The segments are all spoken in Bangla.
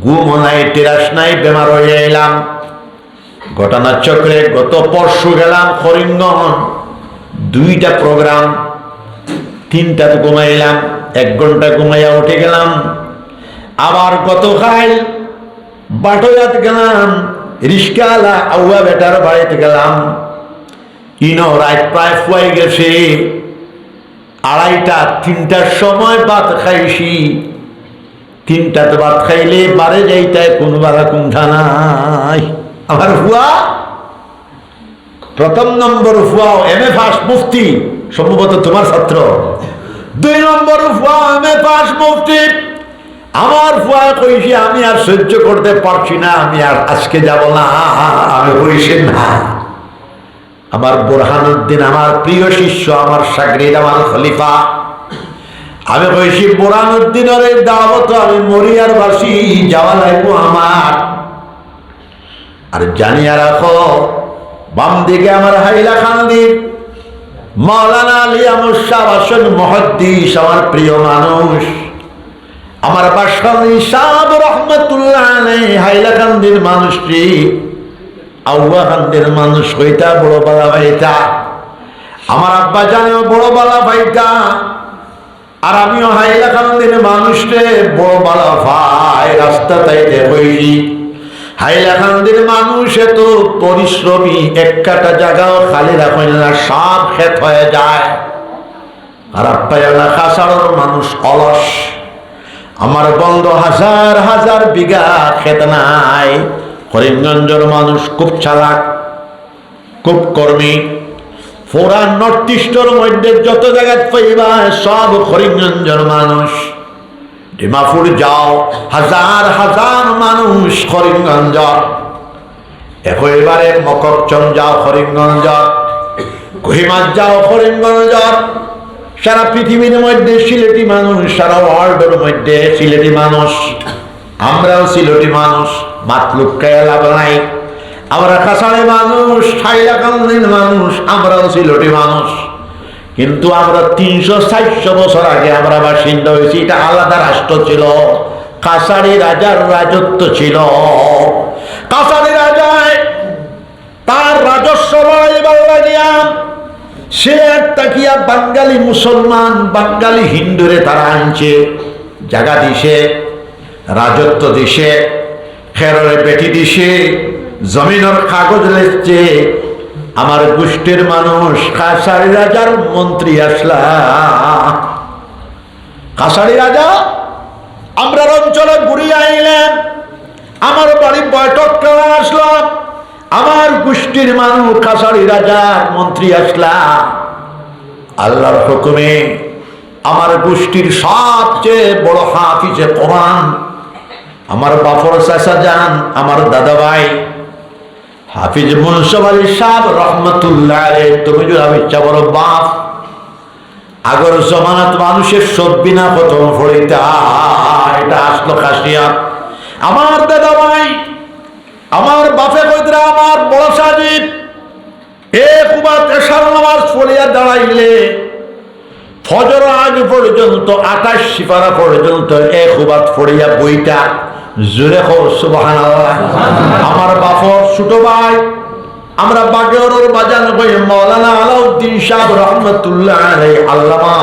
ঘুম নাই, টেরাস নাই, বেমার হয়ে এলাম। ঘটনার চক্রে গত পরশু গেলাম করিমগঞ্জ, 2টা প্রোগ্রাম, 3টাতে ঘুমাইলাম, 1 ঘন্টা ঘুমাইয়া উঠে গেলাম। আবার গতকাল বাটোয়াত গেলাম, রিস্কাওয়ালা আউয়া বেটার বাড়িতে গেলাম। রাত প্রায় ফুয়াই গেছে, 2:30 3টার সময় ভাত খাইছি। 3টাতে ভাত খাইলে বারে যাইতে কোন বারা কোনটা নাই। আমার ফুয়া, প্রথম নম্বর ফুয়া MA পাস মুফতি, সম্ভবত তোমার ছাত্র। 2 নম্বর ফুয়া MA পাস মুফতি। আমার ফুয়া কইছি আমি আর সহ্য করতে পারছি না, আমি আর আজকে যাব না। আমি কইছি না। আমার বোরহানুদ্দিন আমার প্রিয় শিষ্য, আমার শাগরিদ, আমার খলিফা। আমি কইছি বোরহানুদ্দিনের দাওয়াত আমি মরিয়ার বাসি যাওয়া লাগবো আমার। আর জানিয়া রাখো, বাম দিকে আমার হাইলাকান্দির মাওলানা আলী আহমদ শাহ আসন মুহাদ্দিস, আমার প্রিয় মানুষ। আমার বাসখালী সাহেব রহমতুল্লাহ আলাইহি হাইলাকান্দির মানুষটি, আউয়াকান্দির মানুষ হইতা বড় বালা ভাইটা। আমার আব্বা জানেও বড় বালা ভাইটা, আর আমিও হাইলাকান্দির মানুষকে বড় বালা ভাই। রাস্তা তাইতে হইছি, হাইলাকান্দির মানুষ এত পরিশ্রমী, এক কাটা জায়গাও খালি রাখেন না, সব ক্ষেত হয়ে যায়। আর আপ্পায়লা খাসাড়োর মানুষ অলস। আমার বন্ধ হাজার হাজার বিঘা ক্ষেত নাই। করিমগঞ্জের মানুষ খুব চালাক, খুব কর্মী। পুরা নর্থ ইস্টের মধ্যে যত জায়গা পাইবা সব করিমগঞ্জের মানুষ। ডিমাপুর যাও, হাজার হাজার মানুষ করিমগঞ্জ। এবারে মকরচন্দ যাও করিমগঞ্জ, কহিমাত যাও করিমগঞ্জ। সারা পৃথিবীর মধ্যে সিলেটি মানুষ, সারা ওয়ার্ল্ডের মধ্যে সিলেটি মানুষ। আমরাও সিলেটি মানুষ, মাতলুকায় লাভ নাই। আমরা কাছাড়ে মানুষ, হাইলাকান্দির মানুষ, আমরাও সিলেটি মানুষ। কিন্তু আমরা 300-400 বছর আগে আমরা বাসিন্দা হয়েছি। এটা আলাদা রাষ্ট্র ছিল, কাছাড়ি রাজার রাজত্ব ছিল। কাছাড়ি রাজায় তার রাজস্ব বাড়াইবার লাগিয়া সে একটা কিয়া বাঙালি মুসলমান, বাঙালি হিন্দুরে তারা আনছে, জায়গা দিছে, রাজত্ব দিছে, খেররে বেটি দিছে, জমিনের কাগজ লেখছে। আমার গোষ্ঠীর মানুষ কাছাড়ি রাজার মন্ত্রী আসলা। কাছাড়ি রাজা আমরা অঞ্চলে ঘুরিয়ে আইলেন, আমার বাড়ি বৈঠক করে আসলাম। আমার গোষ্ঠীর মানুষ কাছাড়ি রাজার মন্ত্রী আসলা। আল্লাহর হুকুমে আমার গোষ্ঠীর সবচেয়ে বড় হাফিজে কোরআন, আমার বাপর চাচা যান, আমার দাদা ভাই হাফিজ মুনসব আলী সাহেব রহমতুল্লাহ আলাইহি। তুমি যদি আমি বড় বাপ, আগর জমানাত মানুষের সব্বি না প্রথম ফড়িতা, এটা আসলো খাসিয়া। আমার দাদা ভাই, আমার বাপে কইতরা, আমার বড় সাজিদ খুবা তেসার নামাজ পড়িয়া দাঁড়াইলে ফজর আগ পর্যন্ত 28 সিপারা পর্যন্ত খুবাত পড়িয়া বইটা জোরে হো সুবহানাল্লাহ। আমার বাপর ছোট ভাই, আমরা বাগেরর বাজান হই মাওলানা আলাউদ্দিন সাহেব রহমতুল্লাহ আলাইহি আল্লামা।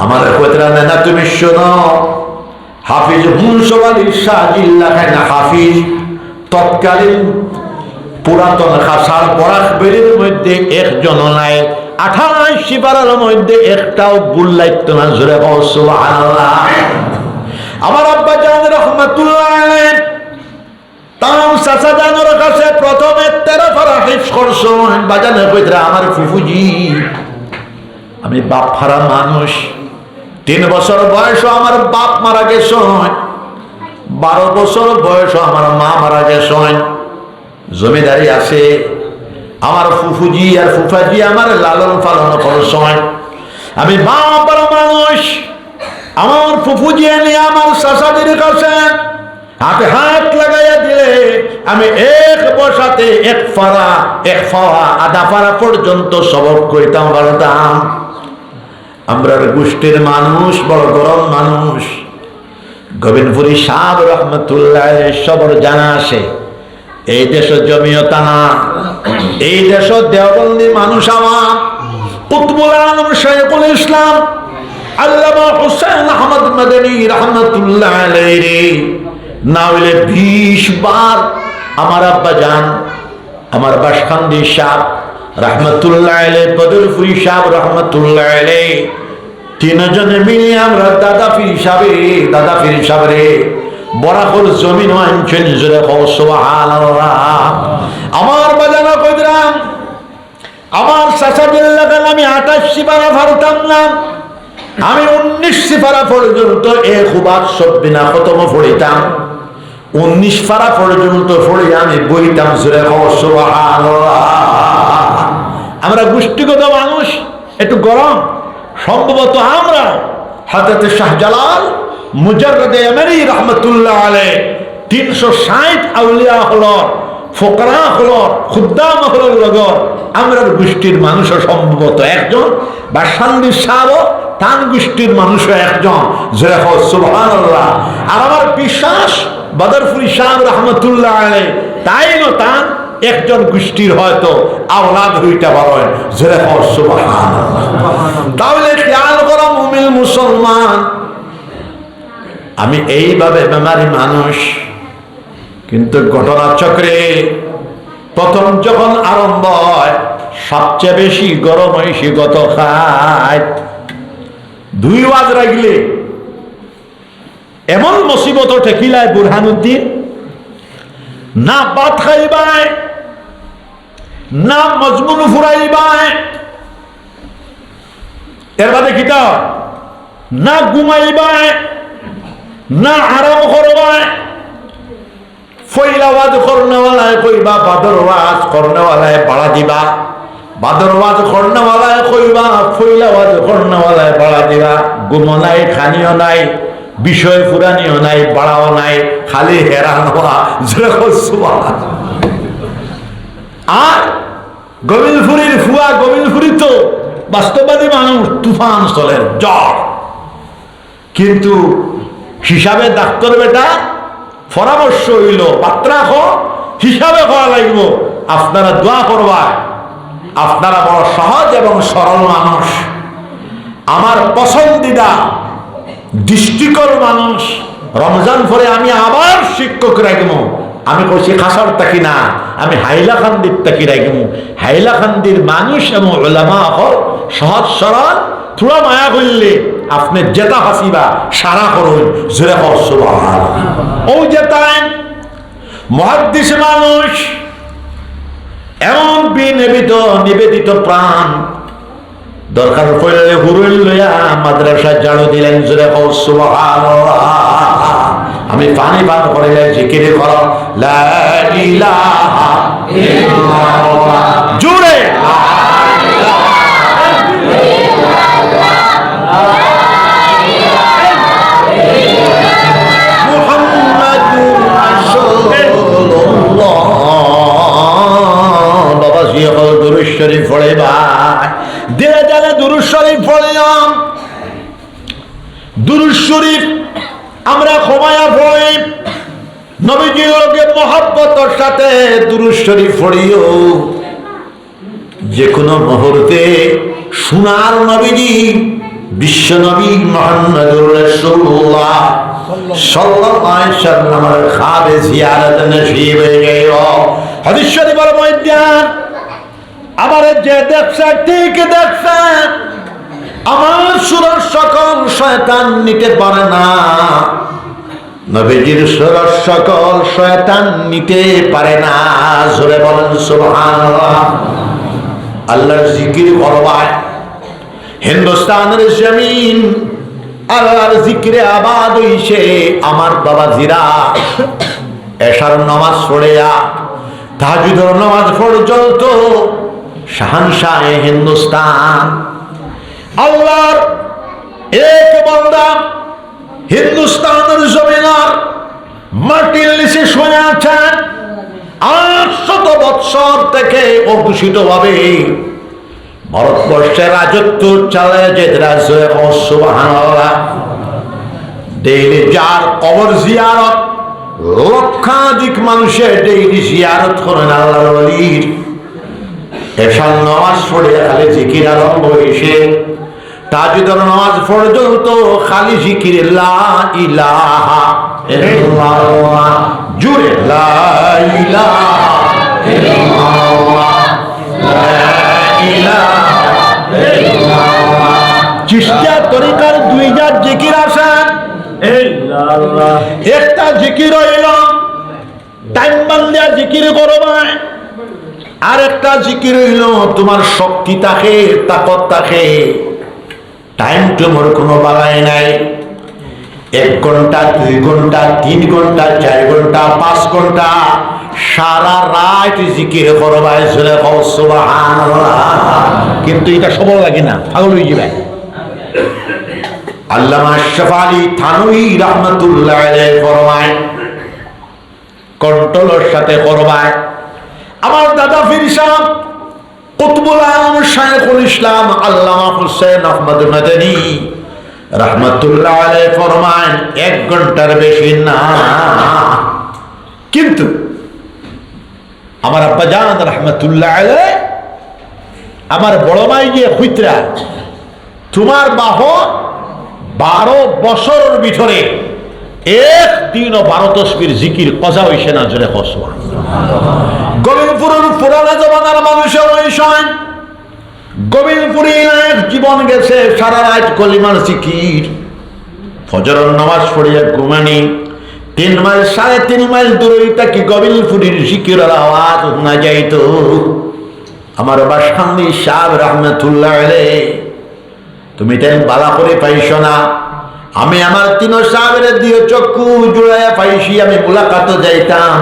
আমার কইতরা না তুমি শোনো, হাফিজ মুনসব আলী শাহজিল্লাহ খান হাফিজ তৎকালীন পুরাতন খাসার বরাক বেড়ির মধ্যে একজন নাই, 28 সিপারার মধ্যে একটাও ভুল লাগতো না। জোরে হো সুবহানাল্লাহ। আমার আব্বা জান রহমাতুল্লাহ আলাইহি তাম চাচা জানের কাছে প্রথমে 13 পারা হিফজ করছেন। বাজানে কইতরা আমার ফুফুজি, আমি বাপ হারা মানুষ। 3 বছর বয়স আমার বাপ মারা গেছেন, 12 বছর বয়স আমার মা মারা গেছেন। জমিদারি আছে, আমার ফুফুজি আর ফুফাজি আমার লালন পালন করছেন। আমি বাপ হারা মানুষ। আমার ফুফুজি এনে আমার চাচাদের কাছে হাতে হাত লাগাইয়া দিলে আমি এক বসাতে এক ফাওয়া আধা ফাড়া পর্যন্ত সবক কইতাম পারতাম। আমরা গোষ্ঠীর মানুষ, বড় গরম মানুষ। গোবিন্দপুরী সাহেব রহমতুল্লাহ সবর জানা আসে এই দেশ জমিয়তা না, এই দেশ দেওবন্দি মানুষ আমার কুতুবুল আলম শাইখুল ইসলাম আল্লামা হুসাইন আহমদ মাদানী রহমতুল্লাহ আলাইহি না হইলে 20 বার আমার আব্বা জান আমার বাসখান্দি সাহেব রহমতুল্লাহ আলাইহি বদরপুরি সাহেব রহমতুল্লাহ আলাইহি তিনজনে মিলে আমরা দাদা পীর সাহেব বরাকর জমিন আনছেন জোরে সুবহানাল্লাহ। আমার বাজানা কইরাম আমার চাচা বিল্লাহ আমি 28 সিপারা ফারতাম না, আমি 19 সিপারা পর্যন্ত এক হুবাত সব্বিনা খতম পড়িতাম, 19 পারা পর্যন্ত পড়ে আমি বইতাম জোরে সুবহানাল্লাহ। আমরা গোষ্ঠীগত মানুষ, একটু গরম, সম্ভবত আমরা হযরত শাহজালাল মুজাররদে আমিরি রহমাতুল্লাহ আলাইহি 360 আউলিয়া হলো, ফকরা হলো, খুদ্দাম হলো লগর আমরা গোষ্ঠীর মানুষ সম্ভবত একজন, বা শান্তি সাহেব তান গোষ্ঠীর মানুষ একজন জোরে সুবহানাল্লাহ। আর আমার বিশ্বাস বদরপুরি সাহেব রহমাতুল্লাহ আলাইহি তাইনো তান একজন গোষ্ঠীর হয়তো আওলাদ হইতে পারেন জোরে সুবহানাল্লাহ। তাহলে খেয়াল করো মুমিন মুসলমান, আমি এইভাবে বেমারি মানুষ, কিন্তু ঘটনা চক্রে প্রথম যখন আরম্ভ হয় সবচেয়ে বেশি গরম হয়েছি গত খায় 2 ওয়াজ রাখলে এমন মুসিবত ঠেকিলায় বুরহানুদ্দিন না ভাত খাইবায় না মজমুন ফুরাইবায়, এর বাদে কিতা না ঘুমাইবায় না আরাম করবায়। ফইলা ওয়াজ করনেওয়ালায় কইবা বাদর ওয়াজ করনেওয়ালায় বাড়া দিবা, বাদর ওয়াজ করনেওয়ালায় কইবা ফইলা ওয়াজ করনেওয়ালায় বাড়া দিবা। ঘুমো নাই, খানিও নাই, বিষয় ফুরানিও নাই, বাড়াও নাই, খালি হেরান হওয়া সুবহানাল্লাহ। আর গোবিন্দপুরীর ফুয়া, গোবিন্দপুরী তো বাস্তববাদী মানুষ, তুফান চলের জ্বর, কিন্তু হিসাবে ডাক্তার বেটা পরামর্শ হইল পাত্রা হিসাবে করা লাগব, আপনারা দোয়া করবা, আপনারা বড় সহজ এবং সরল মানুষ, আমার পছন্দিদা দৃষ্টিকর মানুষ। রমজান পরে আমি আবার শিক্ষক রাখব, আমি কইছি খাসার তাকি না, আমি হাইলাকান্দির তাকি রাখব। হাইলাকান্দির মানুষ এবং উলামা হল সহজ সরল, থোড়া মায়া করলে আপনি যেটা হাসিবা সারা করুন জোরে সুবহানাল্লাহ। ও যেতাই মুহাদ্দিস মানুষ, এমন নিবেদিত প্রাণ, দরকার পড়লে হুরুল লইয়া মাদ্রাসা ঝাড়ু দিলেন জোরে সুবহানাল্লাহ। আমি পানি পান করিলে জিকির করো লা ইলাহা ইল্লাল্লাহ, জোরে দুরূদ শরীফ পড়ে ভাই, দিলে জানে দুরূদ শরীফ পড়লাম। দুরূদ শরীফ আমরা ক্ষমায়া পড়ি, নবীজির লোকে মহব্বতের সাথে দুরূদ শরীফ পড়িও। যে কোনো মুহূর্তে সোনার নবীজি বিশ্ব নবী মুহাম্মদুর রাসূলুল্লাহ সাল্লাল্লাহু আলাইহি ওয়াসাল্লামের খাবে জিয়ারত নসিব হয়ে গেল। হাদিস শরীফের মধ্যে আমার যে দেখছে ঠিক দেখছে, আমার সুরের সকল শয়তান নিতে পারে না, নবীজির সুরের সকল শয়তান নিতে পারে না। জোরে বলেন সুবহানাল্লাহ। আল্লাহর জিকির করবায় হিন্দুস্তানের জমিন আল্লাহর জিকিরে আবাদ হইছে। আমার বাবাজিরা এশার নামাজ পড়িয়া তাহাজ্জুদের নামাজ পর্যন্ত শাহানশাহ হিন্দুস্তান আল্লাহর এক বান্দা হিন্দুস্তানের জমিনের মাটির নিচে শুয়ে আছেন 800 বৎসর থেকে অঘোষিত ভাবে ভারতবর্ষের রাজত্ব চালায় যে সুবহানাল্লাহ। ডেইলি যার কবর জিয়ারত, লক্ষাধিক মানুষের ডেইলি জিয়ারত করেন আল্লাহর ওলির, এশার নামাজ পড়ে খালি জিকির আরম্ভ হয়েছে, তাহাজ্জুদের নামাজ পর্যন্ত খালি জিকির লা ইলাহা ইল্লাল্লাহ, জুড়ে লা ইলাহা ইল্লাল্লাহ, লা ইলাহা ইল্লাল্লাহ। চিশতিয়া তরিকার দুইটা জিকির আছে, একটা জিকির হইল টাইম বান্ধিয়া জিকির করবা, আর একটা জিকির হইল তোমার শক্তি থাকে, তাকত থাকে, টাইম তোমার কোনো বালাই নাই, 1 ঘন্টা 2 ঘন্টা 3 ঘন্টা 4 ঘন্টা 5 ঘন্টা সারা রাত জিকির করবা, সুবহানাল্লাহ। কিন্তু এটা সবল লাগে না, পাগল হয়ে যাবে। আল্লামা আশরাফ আলী থানভী রাহমাতুল্লাহ আলাইহি ফরমায়, কন্ট্রোলের সাথে করবায়। আমার দাদা পীর সাহেব কুতুবুল আলম শাইখুল ইসলাম আল্লামা হুসাইন আহমদ মাদানী রাহমাতুল্লাহ আলাইহি ফরমায় 1 ঘন্টার বেশি না। কিন্তু আমার আব্বা জান রাহমাতুল্লাহ আলাইহি, আমার বড় ভাই যে খুইতরা, তোমার বাহ 12 বছরের ভিতরে একদিনও 12 তসবির জিকির কজা হইছে না, জোরে কসবা। গোবিন্দপুরের পুরানা জমানার মানুষের ওই সময় গোবিন্দপুরে এক জীবন গেছে, সারা রাত কলিমার জিকির, ফজরের নামাজ পড়িয়া ঘুমানি, 3 মাইল 3.5 মাইল দূরে থাকি গোবিন্দপুরের জিকিরের আওয়াজ না যাইতো। আমার বাসান্দি সাহেব রাহমাতুল্লাহ আলাইহি, তুমি তাই বালা করে পাইছ না, আমি আমার 3 সাহেবের দিয়ে চক্ষু জুড়াইয়া পাইছি, আমি মুলাকাত যাইতাম,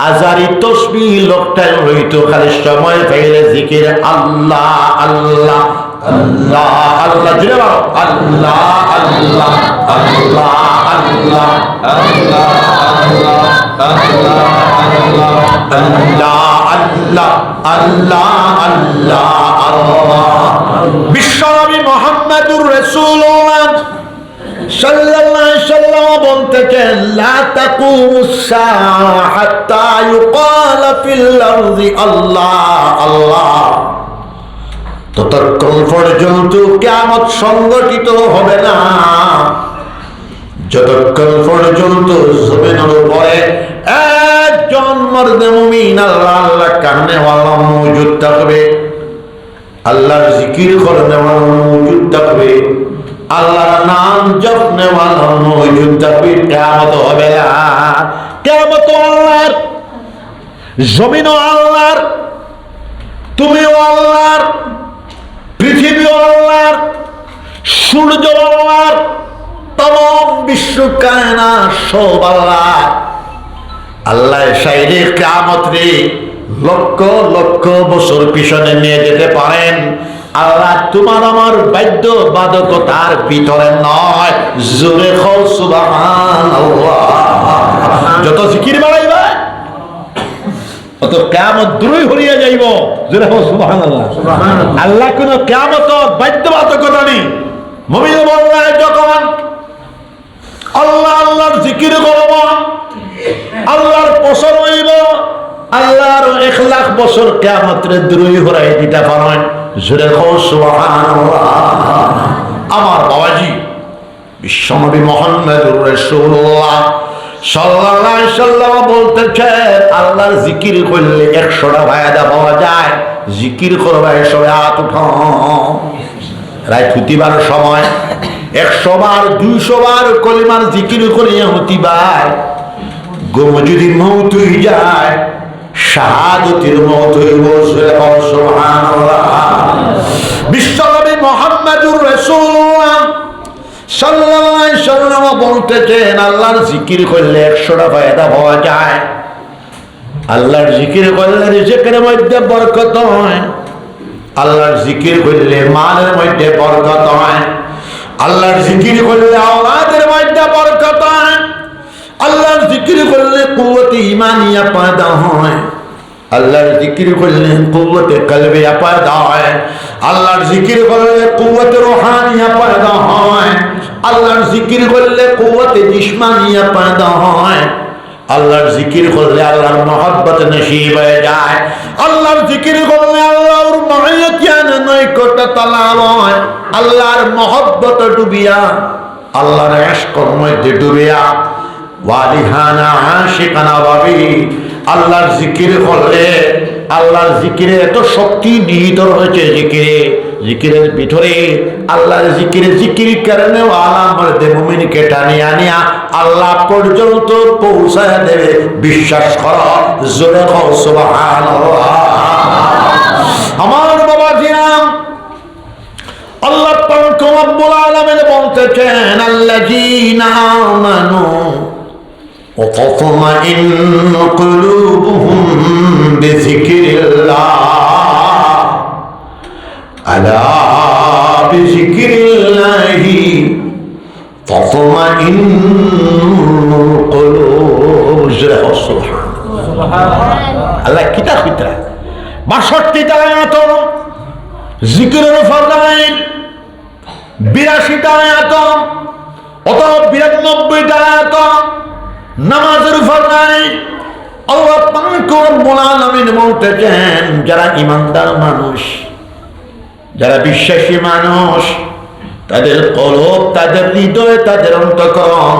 আজারি তসবিহ লোকটাই হইতো, খালি সময় পাইলে জিকির আল্লাহ আল্লাহ আল্লাহ আল্লাহ, জুড়ে বলো আল্লাহ আল্লাহ আল্লাহ আল্লাহ আল্লাহ আল্লাহ আল্লাহ আল্লাহ আল্লাহ আল্লাহ। বিশ্বনবী মুহাম্মদুর রাসূলুল্লাহ সাল্লাল্লাহু আলাইহি ওয়াসাল্লাম বলতেছেন, লা তাকুমুস সাআ হাত্তা ইউকাল ফিল আরদি আল্লাহ আল্লাহ, ততক্ষণ পর্যন্ত কিয়ামত সংগঠিত হবে না যতক্ষণ পর্যন্ত জমিনের উপরে একজন মর্দে মুমিন আল্লাহ আল্লাহ কারণে ওয়ালা মওজুদ থাকবে, আল্লাহর জিকির করনে ওয়ালা মওজুদ থাকবে, আল্লাহর নাম জপনে ওয়ালা মওজুদ থাকবে। কিয়ামত হবে না, কিয়ামত আল্লাহর, জমিনও আল্লাহর, তুমিও আল্লাহর, পৃথিবীও আল্লাহর, সূর্য আল্লাহর, তমাম বিশ্ব কায়নাত সব আল্লাহ। আল্লাহ সাইরে কিয়ামত রে লক্ষ লক্ষ বছর পিছনে নিয়ে যেতে পারেন। আল্লাহ তোমার আমার বাদ্য বাদকতার ভিতরে নয়, জোরে খাও সুবহানাল্লাহ। যত জিকির বাড়াইবা অত কিয়ামত দূরই হরিয়া যাইব, জোরে খাও সুবহানাল্লাহ। আল্লাহ কোন কিয়ামত বাদ্য বাদকতা নেই। মুমিন বললা যখন আল্লাহ আল্লাহর জিকির করব, আল্লাহর পছন্দ হইব, আল্লাহর 1 লাখ বছর কিয়ামতের দূরই হরাই দিতে পারেন, জোরে খাও সুবহানাল্লাহ। আমার বাবাজি বিশ্বনবী মুহাম্মদুর রাসূলুল্লাহ সাল্লাল্লাহু আলাইহি ওয়াসাল্লাম বলতেছেন, আল্লাহর জিকির করলে 100টা ফায়দা পাওয়া যায়। জিকির করবে সবাই হাত উঠাও, রাত হতিবার সময় 100 বার 200 বার কলিমার জিকির করিয়া হতিবার, গোম যদি মৌত হয়ে যায়, শাহাদাতের মৌত হইব, সুবহানাল্লাহ। বিশ্বনবী মুহাম্মদুর রাসূলুল্লাহ সাল্লাল্লাহু আলাইহি ওয়াসাল্লাম বলতেছেন, আল্লাহর জিকির করলে 100টা ফায়দা পাওয়া যায়। আল্লাহর জিকির করলে রিজিকের মধ্যে বরকত হয়, আল্লাহর জিকির করলে মালের মধ্যে বরকত হয়, আল্লাহর জিকির করলে আওলাদের মধ্যে বরকত হয়, আল্লাহর জিকির করলে কুওয়াতে ঈমানিয়া পয়দা হয়, আল্লাহর জিকির করলে কুওয়াতে কলবিয়া পয়দা হয়, আল্লাহর জিকির করলে কুওয়াতে রূহানিয়া পয়দা হয়। আল্লাহর জিকির করলে কুওয়াতে জিসমানিয়া পয়দা হয়, আল্লাহর জিকির করলে আল্লাহর মহব্বত নসিব হয়ে যায়, আল্লাহর জিকির করলে আল্লাহর মাইয়াতিয়ান নৈকট্য তালাব হয়, আল্লাহর মহব্বত ডুবিয়া আল্লাহর ইশকের মধ্যে ডুবিয়া ওয়ালিহানা আশিকানা ভাবি আল্লাহর জিকির করলে আল্লাহর জিকিরে এত শক্তি নিহিত রয়েছে জিকিরের ভিতরে আল্লাহর জিকির কারণে আলামতে মুমিনকে টানিয়ে আনিয়া আল্লাহ পর্যন্ত পৌঁছায় দেবে, বিশ্বাস করো, জোরে কও সুবহানাল্লাহ। আমার বাবা জিনাম আল্লাহ পাক রব্বুল আলামিন বলতেছেন আল্লাযীনা আমানু وتطمئن قلوبهم بذكر الله ألا بذكر الله تطمئن القلوب سبحان الله কিতা কিতা 62টা আয়াত জিকিরের ফরমাইল, 82টা আয়াত অথবা 92টা আয়াত নামাজের ফরমাইল। আল্লাহ পাক রব্বুল আলামিন বলতেছেন যারা ঈমানদার মানুষ, যারা বিশ্বাসী মানুষ, তাদের কলব, তাদের হৃদয়, তাদের অন্তঃকরণ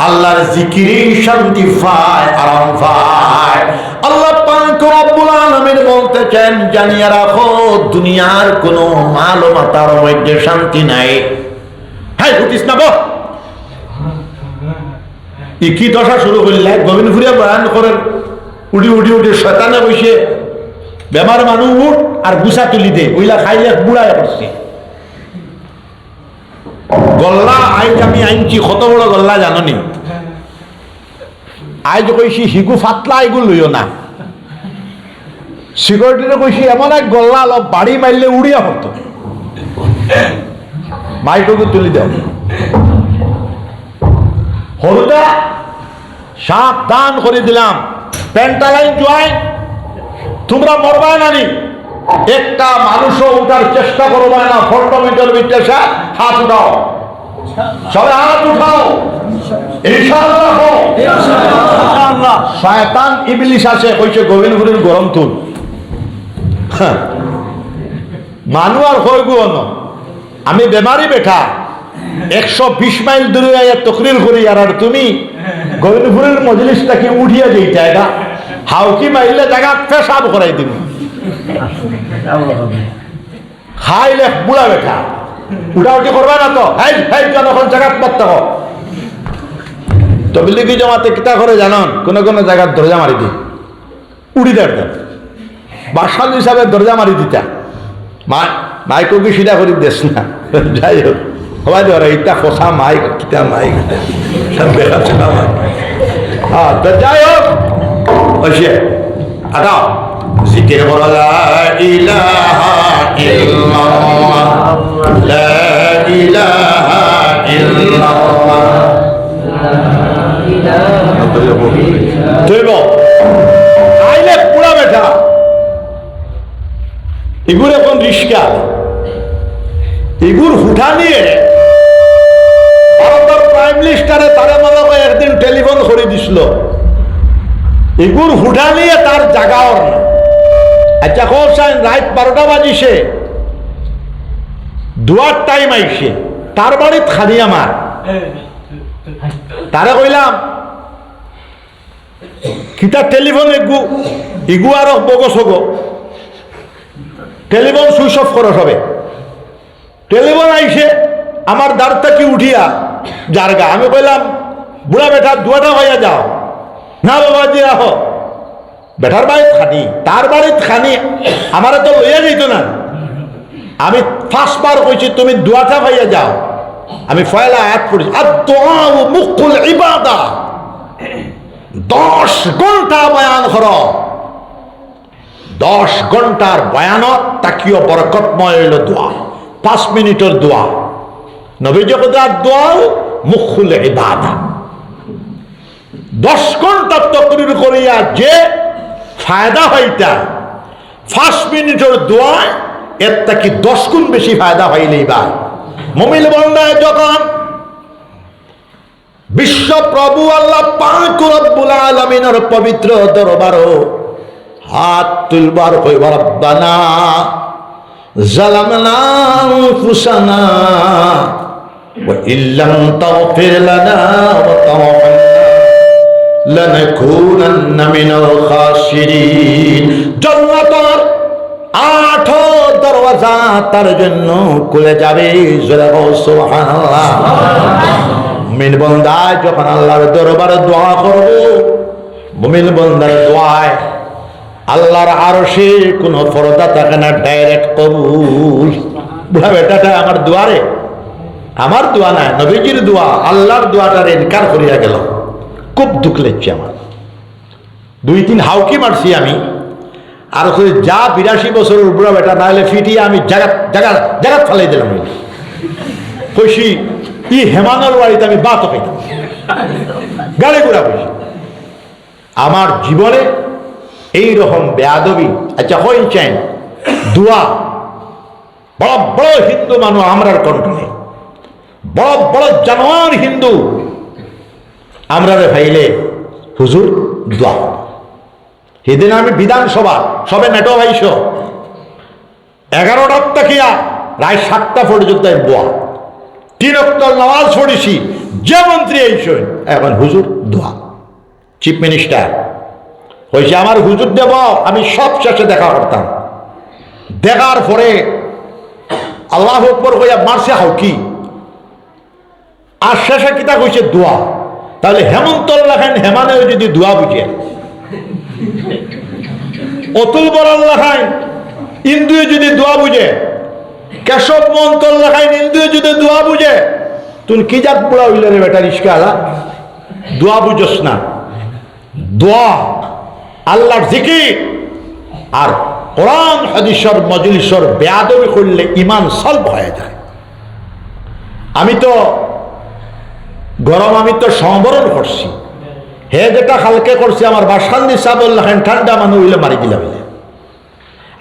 আল্লাহর জিকিরে শান্তি পায়, আরাম পায়। আল্লাহ পাক রব্বুল আলামিন বলতেছেন জানিয়ে রাখো দুনিয়ার কোনো মাল ও মাতার মধ্যে শান্তি নাই। হ্যাঁ বুঝিস না বল কি দশা শুরু করলে গোবিন্দপুরিয়া বয়ান করেন উঠি উঠি উঠি শয়তানে বসে বেমার মানুষ উঠ আর গুছা তুলি দে ওইলা খাইলে বুড়ায় পড়ছে গল্লা। আইজ আমি আনছি কত বড় গল্লা জাননি, আইজ কইছি হিগু ফাতলা এগুলো লইও না, সিকিউরিটিরে কইছি এমন এক গল্লা অলপ বাড়ি মারলে উড়িয়া হতো, মাইককে তুলি দাও হরুদা সাবধান করে দিলাম, প্যান্টালাইন জয় তোমরা মরবা নানি, একটা মানুষও উঠার চেষ্টা করবা না, 4 মিটার বিদ্যাসা হাত উঠাও, সবাই হাত উঠাও ইনশাআল্লাহ। শয়তান ইবলিস আছে কইছে গোবিন্দপুরের গরম তুল মানুষ আর হইব না, আমি বেমারি বেঠা 120 মাইল দূরে তকরির করি আর তুমি গোবিন্দপুরের মজলিসটাকে উঠিয়া যেই জায়গা হাউকি মাইলে জায়গা পেশাব করাই দিন খাইলে বুড়া বেঠা উঠাউটি করবা না তো যখন জায়গা পড়তে হোক তবলিগি জমাতে কিতা করে জানন, কোন কোন জায়গার দরজা মারি দি উড়ি দেন বাসাল হিসাবে দরজা মারি দিতা মাইকো কি সিধা করি দেশ না, যাই হোক সবাই ধরে এইটা ফসা মাইক কিতা মাইক যাই হোক বসে আটাও জিকির করো লা ইলাহা ইল্লাল্লাহ লা ইলাহা ইল্লাল্লাহ তুইব আইলে পুরা বেটা এগুলো এখন রিস্কা এগুর হুঠা নিয়ে ভারতের প্রাইম মিনিস্টারে তারা মনে করে একদিন টেলিফোন করে দিছিল এগুর হুঠা নিয়ে তার জাগাও না। আচ্ছা কবসান রাত 12টা বাজিছে দুয়ার টাইম আইছে তার বাড়িত খালি আমার তারে কইলাম কিতা টেলিফোন ইগু আর বগসগ টেলিফোন সুইচ অফ করো সবে। টেলিফোন আইসে আমার দাঁড়টা কি উঠিয়া জারগা, আমি কইলাম বুড়া বেটা দুয়াটা হইয়া যাও না বাবাজি রাখো, বেটার বাড়িত খানি তার বাড়িত খানি আমার তো লইয়া যাইতো না, আমি 5 বার কইছি তুমি দুয়াটা হইয়া যাও, আমি ফয়লা আয়াত পড়ছি আদ-দুআ মুকুল ইবাদা, 10 ঘন্টা বয়ান করো, 10 ঘন্টার বয়ানত তাকিও বরকতময় হইল দোয়া, 5 মিনিটের দোয়া, নবী জগদার দোয়া মুকুল ইবাদা। 10 ঘন্টা তকরির করিয়া যে ফায়দা হইতা 5 মিনিটের দোয়া এর থেকে 10 গুণ বেশি ফায়দা হইলেই বা মুমিন বান্দায় যখন বিশ্ব প্রভু আল্লাহ পাক রব্বুল আলামিনের পবিত্র দরবারও হাত তুলবার কইবার রব্বানা জালামনা আনফুসানা ওয়া ইল্লাম তাগফির লানা ওয়া তারহামনা লানাকুনান্না মিনাল খাসিরিন। জান্নাতের 8 দরওয়াজা তার জন্য খুলে যাবে, জোরে বল সুবহানাল্লাহ। মুমিন বান্দা যখন আল্লাহর দরবারে দোয়া করবে, মুমিন বান্দার দোয়ায় আল্লাহর আরশে কোনো পর্দা থাকে না, ডাইরেক্ট কবুল। বুড়া বেটাটা আমার দোয়ারে, আমার দোয়া না, নবীজির দোয়া, আল্লাহর দোয়াটার ইনকার করিয়া গেল। খুব দুঃখ লাগছে আমার। 2-3 হাউকি মারছি আমি, আর যা 82 বছরের বুড়া বেটা না হলে ফিটিয়ে আমি জায়গা ফালাই দিলাম। কইছি ই হেমানোর বাড়িতে আমি বাত খাইতাম, গাড়ি ঘোড়া কইছি। আমার জীবনে এইরকম বেয়াদবি, আচ্ছা হইন চাই দোয়া, বড় বড় হিন্দু মানুষ আমরার কন্ট্রোলে, বড় বড় জানোয়ার হিন্দু আমরা ভাইলে হুজুর দোয়া। সেদিন আমি বিধানসভা সবে নেটো ভাইস 11টার তাকিয়া রায় 7টা পর্যন্ত দোয়া, 3 ওয়াক্ত নামাজ পড়েছি। যে মন্ত্রী এইসই এখন হুজুর দোয়া, চিফ মিনিস্টার হয়েছে আমার হুজুর দেব। আমি সব শেষে দেখা করতাম, দেখার পরে আল্লাহ আকবার হইয়া মারছে হাউকি, আর শেষে কিতা কইছে দোয়া। তাহলে হেমন্ত লেখান হেমানেও যদি দোয়া বুঝে, অতুল বরাল লেখান ইন্দুয়ে যদি দোয়া বুঝে, কেশব মন্তল লেখান ইন্দুয়ে যদি দোয়া বুঝে, তুই কি জাত পোড়া হইল রে বেটা রিস্কা আলা, দোয়া বুঝস না। দোয়া আল্লাহর জিকির আর কোরআন হাদিসের মজলিসের বেয়াদবি করলে ইমান সলভ হয়ে যায়। আমি তো গরম, আমি তো সংবরণ করছি, হে যেটা হালকে করছি আমার বাসান্দি সাহেব লেখেন ঠান্ডা মানুষ হইলে মারি দিলাম,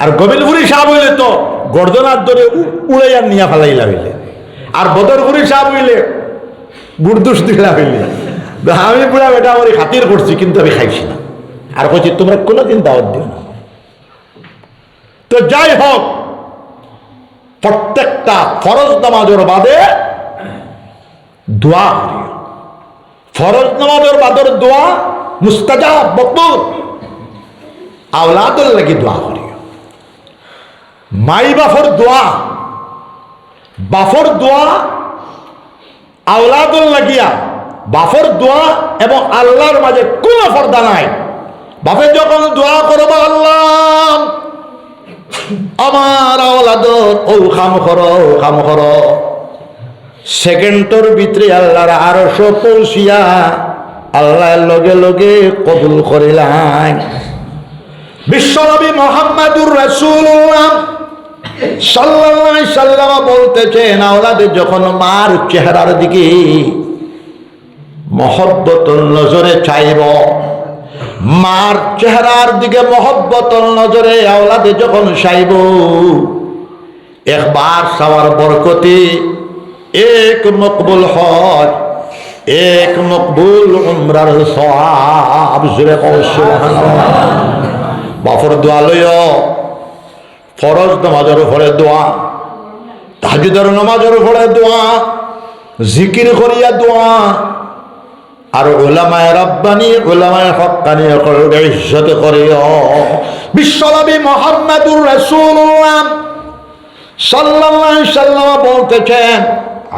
আর গোবিন্দপুরি সাহেব হইলে তো গর্দনার ধরে উড়াইয়া নিয়া ফেলাইলা হইলে, আর বদরপুরি সাহেব হইলে বুড়দুস দিলা হইলে। আমি পুরা বেটা আমার খাতির করছি, কিন্তু আমি খাইছি না। আর বলছি তোমরা কোনোদিন দাওয়াত দিও না। তো যাই হোক, প্রত্যেকটা ফরজ নামাজের বাদে দোয়া করিও। ফরজ নামাজের বাদের দোয়া মুস্তাজাব মকবুল। আওলাদের লাগি দোয়া করিও। মাই বাফর দোয়া, বাফর দোয়া আওলাদুল লাগিয়া, বাফর দোয়া এবং আল্লাহর মাঝে কোনো পর্দা নাই। বাপে যখন দোয়া করবো, আল্লাহ আমার আওলাদর ও খাম কর, সেকেন্ডের ভিতরে আল্লাহর আরশ পৌঁছিয়া আল্লাহ লগে লগে কবুল করিলাম। বিশ্বনবী মুহাম্মদুর রাসূলুল্লাহ সাল্লাল্লাহু আলাইহি সাল্লাম বলতেছেন, আওলাদের যখন মার চেহারার দিকে মহব্বতুল নজরে চাইব, মার চেহারার দিকে মহব্বতুল নজরে আওলাদে যখন চাইব, একবার চাওয়ার বরকতে এক মকবুল হজ, এক মকবুল উমরার সওয়াব। জোরে কও সুবহানাল্লাহ। বাফর দোয়া লইও, ফরজ নামাজের উপরে দোয়া, তাহাজ্জুদের নামাজের উপরে দোয়া, জিকির করিয়া দোয়া, আর উলামায়ে রাব্বানি উলামায়ে হক্কানি কলবে ইজ্জত করিও। বিশ্বনবী মুহাম্মদুর রাসূলুল্লাহ সাল্লাল্লাহু আলাইহি সাল্লাম বলতেছেন,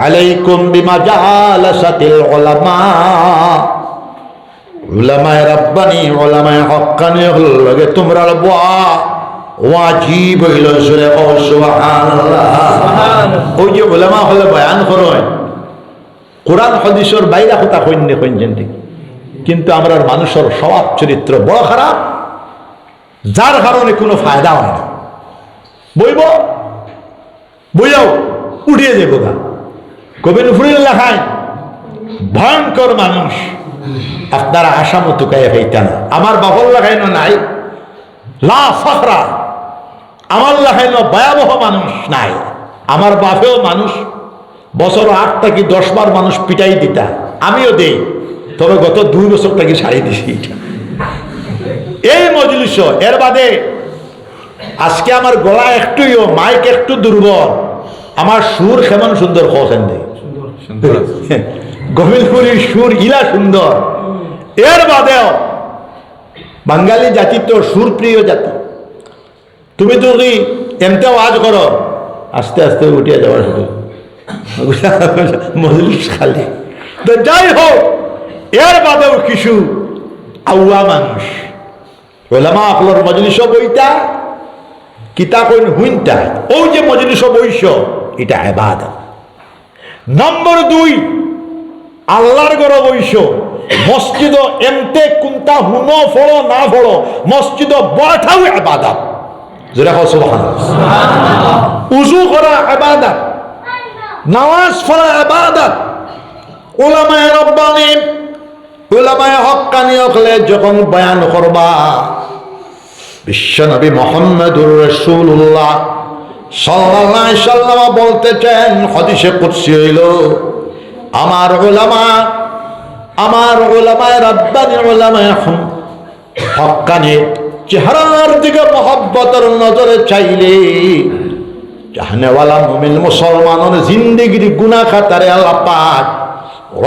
আলাইকুম বিমাজালাসাতিল উলামা, উলামায়ে রাব্বানি উলামায়ে হক্কানি লগে তোমরা বয়া ওয়াজিব হইল। জোরে কও সুবহানাল্লাহ। ওই যে উলামা হলে বয়ান করেন, কোরআন হাদিসের বাইরে কথা কইনে কইছেন ঠিক, কিন্তু আমরা মানুষের স্বভাব চরিত্র বড় খারাপ, যার কারণে কোনো ফায়দা হয় না। বইয়াও উঠিয়ে যাবো গা। গোবিন্দপুরের লেখায় ভয়ঙ্কর মানুষ, আপনারা আশা মতো গায়ে হইতেন। আমার বাবর লাগাইনো নাই লা ফখরা, আমার লাগাইনো ভয়াবহ মানুষ নাই। আমার বাপেও মানুষ, বছর 8 থেকে 10 বার মানুষ পিটাই দিতা, আমিও দেই, তবে গত 2 বছর থেকে ছাড়িয়ে দিছি এই মজলিস। এর বাদে আজকে আমার গলা একটুও মাইক একটু দুর্বল, আমার সুর কেমন সুন্দর খোঁজেন নেই, গোবিন্দপুরীর সুর ইলা সুন্দর। এর বাদেও বাঙালি জাতি তো সুরপ্রিয় জাতি, তুমি যদি এমতে আওয়াজ করো আস্তে আস্তে উঠিয়া যাওয়ার শুধু মজলিস খালি। তো যাই হোক, এর বাদেও কিছু আউয়া মানুষ ওলামা আকলর মজলিস বইটা কিতা কইন হুইনটা, ওই যে মজলিস বইস এটা ইবাদত। নম্বর 2, আল্লাহর ঘর বইস, মসজিদ এমতে কোনটা হুনো ফড়ো না ফড়ো, মসজিদ বঠাও ইবাদত। যেটা কও সুবহানাল্লাহ। উযু করা ইবাদত, নামাজ পড়া ইবাদত। উলামায়ে রব্বানি, উলামায়ে হক্কানি হলে যখন বয়ান করবা, বিশ্বনবী মুহাম্মদুর রাসূলুল্লাহ সাল্লাল্লাহু আলাইহি সাল্লাম বলতেছেন, হাদিসে কুদসি হইল, আমার উলামায়ে রব্বানি, উলামায়ে হক্কানি চেহারার দিকে মহব্বতের নজরে চাইলে জাহানেওয়ালা মুমিন মুসলমানের জিন্দেগির গুনাহ খাতারে আল্লাহ পাক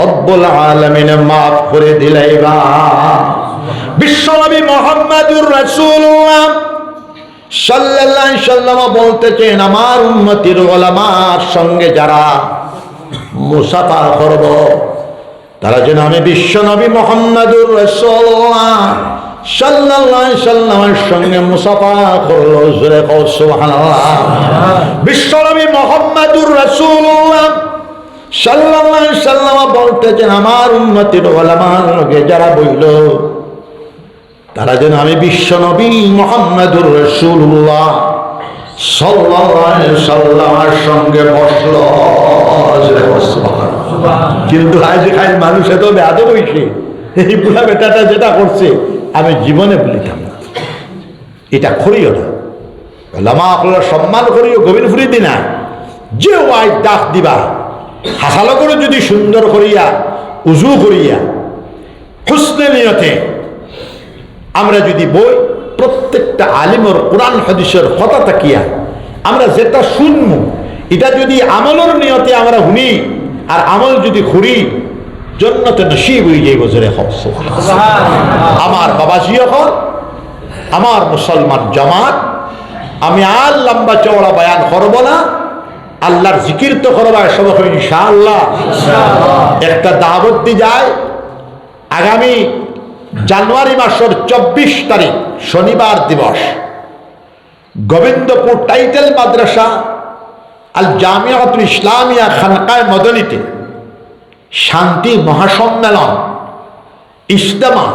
রব্বুল আলামিন মাফ করে দিলাইবা। বিশ্বনবী মুহাম্মদুর রাসূলুল্লাহ সাল্লাল্লাহু আলাইহি সাল্লাম বলতেছেন, আমার উম্মতির উলামার সঙ্গে যারা মুসাফা করব, তারা যেন আমি বিশ্বনবী মুহাম্মদুর রাসূলুল্লাহ সাল্লাল্লাহু আলাইহি সাল্লামের সঙ্গে মুসাফা করলো। জোরে কও সুবহানাল্লাহ। বিশ্বনবী মুহাম্মদুর রাসূলুল্লাহ সাল্লাল্লাহু আলাইহি সাল্লাম বলতেছেন, আমার উম্মতের উলামার লগে যারা বইল, তারা যেন আমি বিশ্বনবী মুহাম্মদুর রাসূলুল্লাহ সাল্লাল্লাহু আলাইহি সাল্লামের সঙ্গে বসলো। জোরে কও সুবহানাল্লাহ। কিন্তু আজ খাই মানুষ এত বেয়াদব হইছে, এই বুড়া বেটাটা যেটা করছে আমি জীবনে ভুলিতাম না, এটা করিও না। ওলামা আপনারা সম্মান করিও, গোবিন্দপুরী দিনা যে ওয়াই ডাক দিবা হাসালো করে যদি সুন্দর করিয়া উজু করিয়া হুসনে নিয়তে আমরা যদি বই, প্রত্যেকটা আলিমর কোরআন হাদিসের কথা তাকিয়া আমরা যেটা শুনবো, এটা যদি আমলের নিয়তে আমরা শুনি আর আমল যদি করি, জন্নতে নসিব হয়ে যাইব। জোরে আমার বাবাজি, এখন আমার মুসলমান জামাত, আমি আর লম্বা চওড়া বয়ান করবো না, আল্লাহর জিকির তো করবা সব ইনশাআল্লাহ। একটা দাওয়াত দি যায়, আগামী জানুয়ারি মাসের 24 তারিখ শনিবার দিবস, গোবিন্দপুর টাইটেল মাদ্রাসা আল জামিয়াতুল ইসলামিয়া খানকায়ে মদনীতে শান্তি মহাসম্মেলন, ইজতেমা,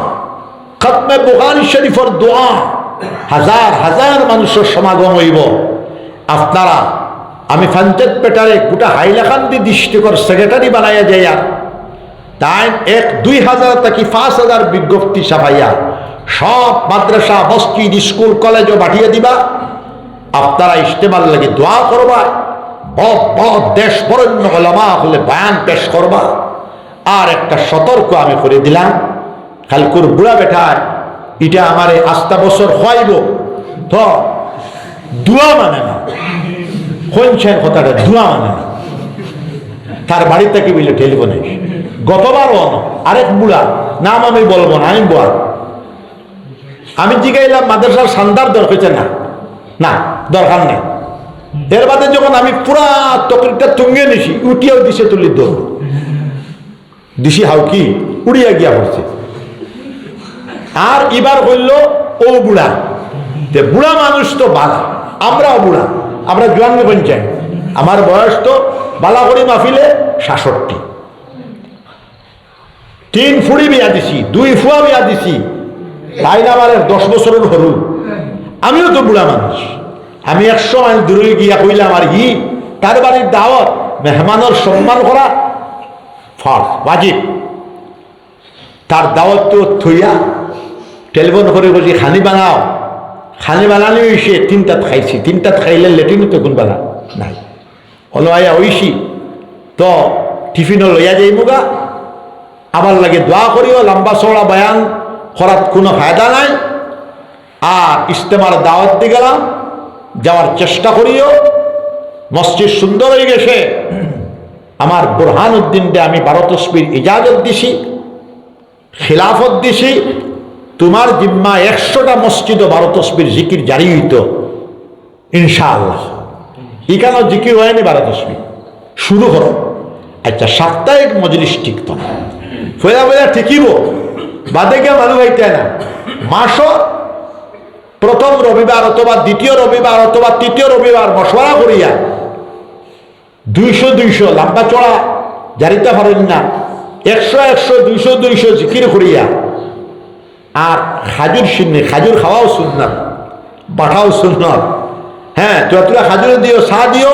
খতমে বুখারী শরীফের দোয়া, হাজার হাজার মানুষের সমাগম হইব। আপনারা, আমি পঞ্চায়েত পেটারে গোটা হাইলাকান্দি ডিস্ট্রিক্টর সেক্রেটারি বানাইয়া যাইয়া তাই 1-2 থেকে 5,000 বিজ্ঞপ্তি ছাপাইয়া সব মাদ্রাসা, মসজিদ, স্কুল, কলেজও পাঠিয়ে দিবা। আপনারা ইজতেমার লাগে দোয়া করবা, বহুত দেশ বরেণ্য উলামা হলে বয়ান পেশ করবা। আর একটা সতর্ক আমি করে দিলাম, কালকুর বুড়া বেঠায় এটা আমার আস্তা বছর হইব তো দোয়া মানে না, শুনছেন কথাটা, দোয়া মানে না। তার বাড়ি থেকে বললে টেলিফোনে গতবারও আরেক বুড়া, নাম আমি বলবো না, আমি বল, আমি জিগাইলাম মাদ্রাসার সান্দার দরকার হয়েছে না, না দরকার নেই। এর বাদে যখন আমি পুরা তকরিটা তুঙ্গে নিছি, উঠিয়াও দিছে তুলি দৌড় দিছি, হাউকি উড়িয়া গিয়া পড়ছে। আর এবার হইল ও বুড়া, বুড়া মানুষ তো বালা, আমরাও বুড়া, আমরা জোয়ান পঞ্চায়েত, আমার বয়স তো বালাগড়ি মাহফিলে 66, 3 ফুড়ি বিয়া দিছি, 2 ফুয়া বিয়া দিছি, তাই না আমার 10 বছরের হরু। আমিও তো বুড়া মানুষ, আমি 100 মাইল দূরে গিয়া কইলাম আর কি, তার বাড়ির দাওয়াত, মেহমানের সম্মান করা ফরজ, ওয়াজিব। তার দাওয়াত তো থইয়া টেলিফোন করে বলছি খানি বানাও, খানি বানানি হয়েছে 3টাত খাইছি, 3টাত খাইলে লেট্রিন তো কোন বেলা নাই, হলো আয়া হইছি তো টিফিনও লইয়া যাই মুগা, আবার লাগে দোয়া করিও, লম্বা চওড়া বয়ান করার কোনো ফায়দা নাই। আর ইস্তেমার দাওয়াত দিয়ে গেলাম, যাওয়ার চেষ্টা করিও। মসজিদ সুন্দর হয়ে গেছে। আমার বুরহানুদ্দিনকে আমি 12 তসবির ইজাজত দিছি, খিলাফত দিছি। তোমার জিম্মা 100টা মসজিদ 12 তসবির জিকির জারি হইত ইনশাআল্লাহ। এখানেও জিকির হয়নি 12 তসবির, শুরু করো। আচ্ছা, সাপ্তাহিক মজলিস টিকত না, ফেরা ফেরা ঠিকিব, বাদে গিয়ে মানুষ হইতে না। মাসও প্রথম রবিবার অথবা দ্বিতীয় রবিবার অথবা তৃতীয় রবিবার মশওয়ারা করিয়া 200 লম্বা চড়া জারিতে পারেন না, 100 200 জিকির করিয়া। আর খাজুর সিন্নি, খাজুর খাওয়াও সুন্নাত, পাঠাও সুন্নাত। হ্যাঁ, যতটা খাজুর দিও, চা দিও,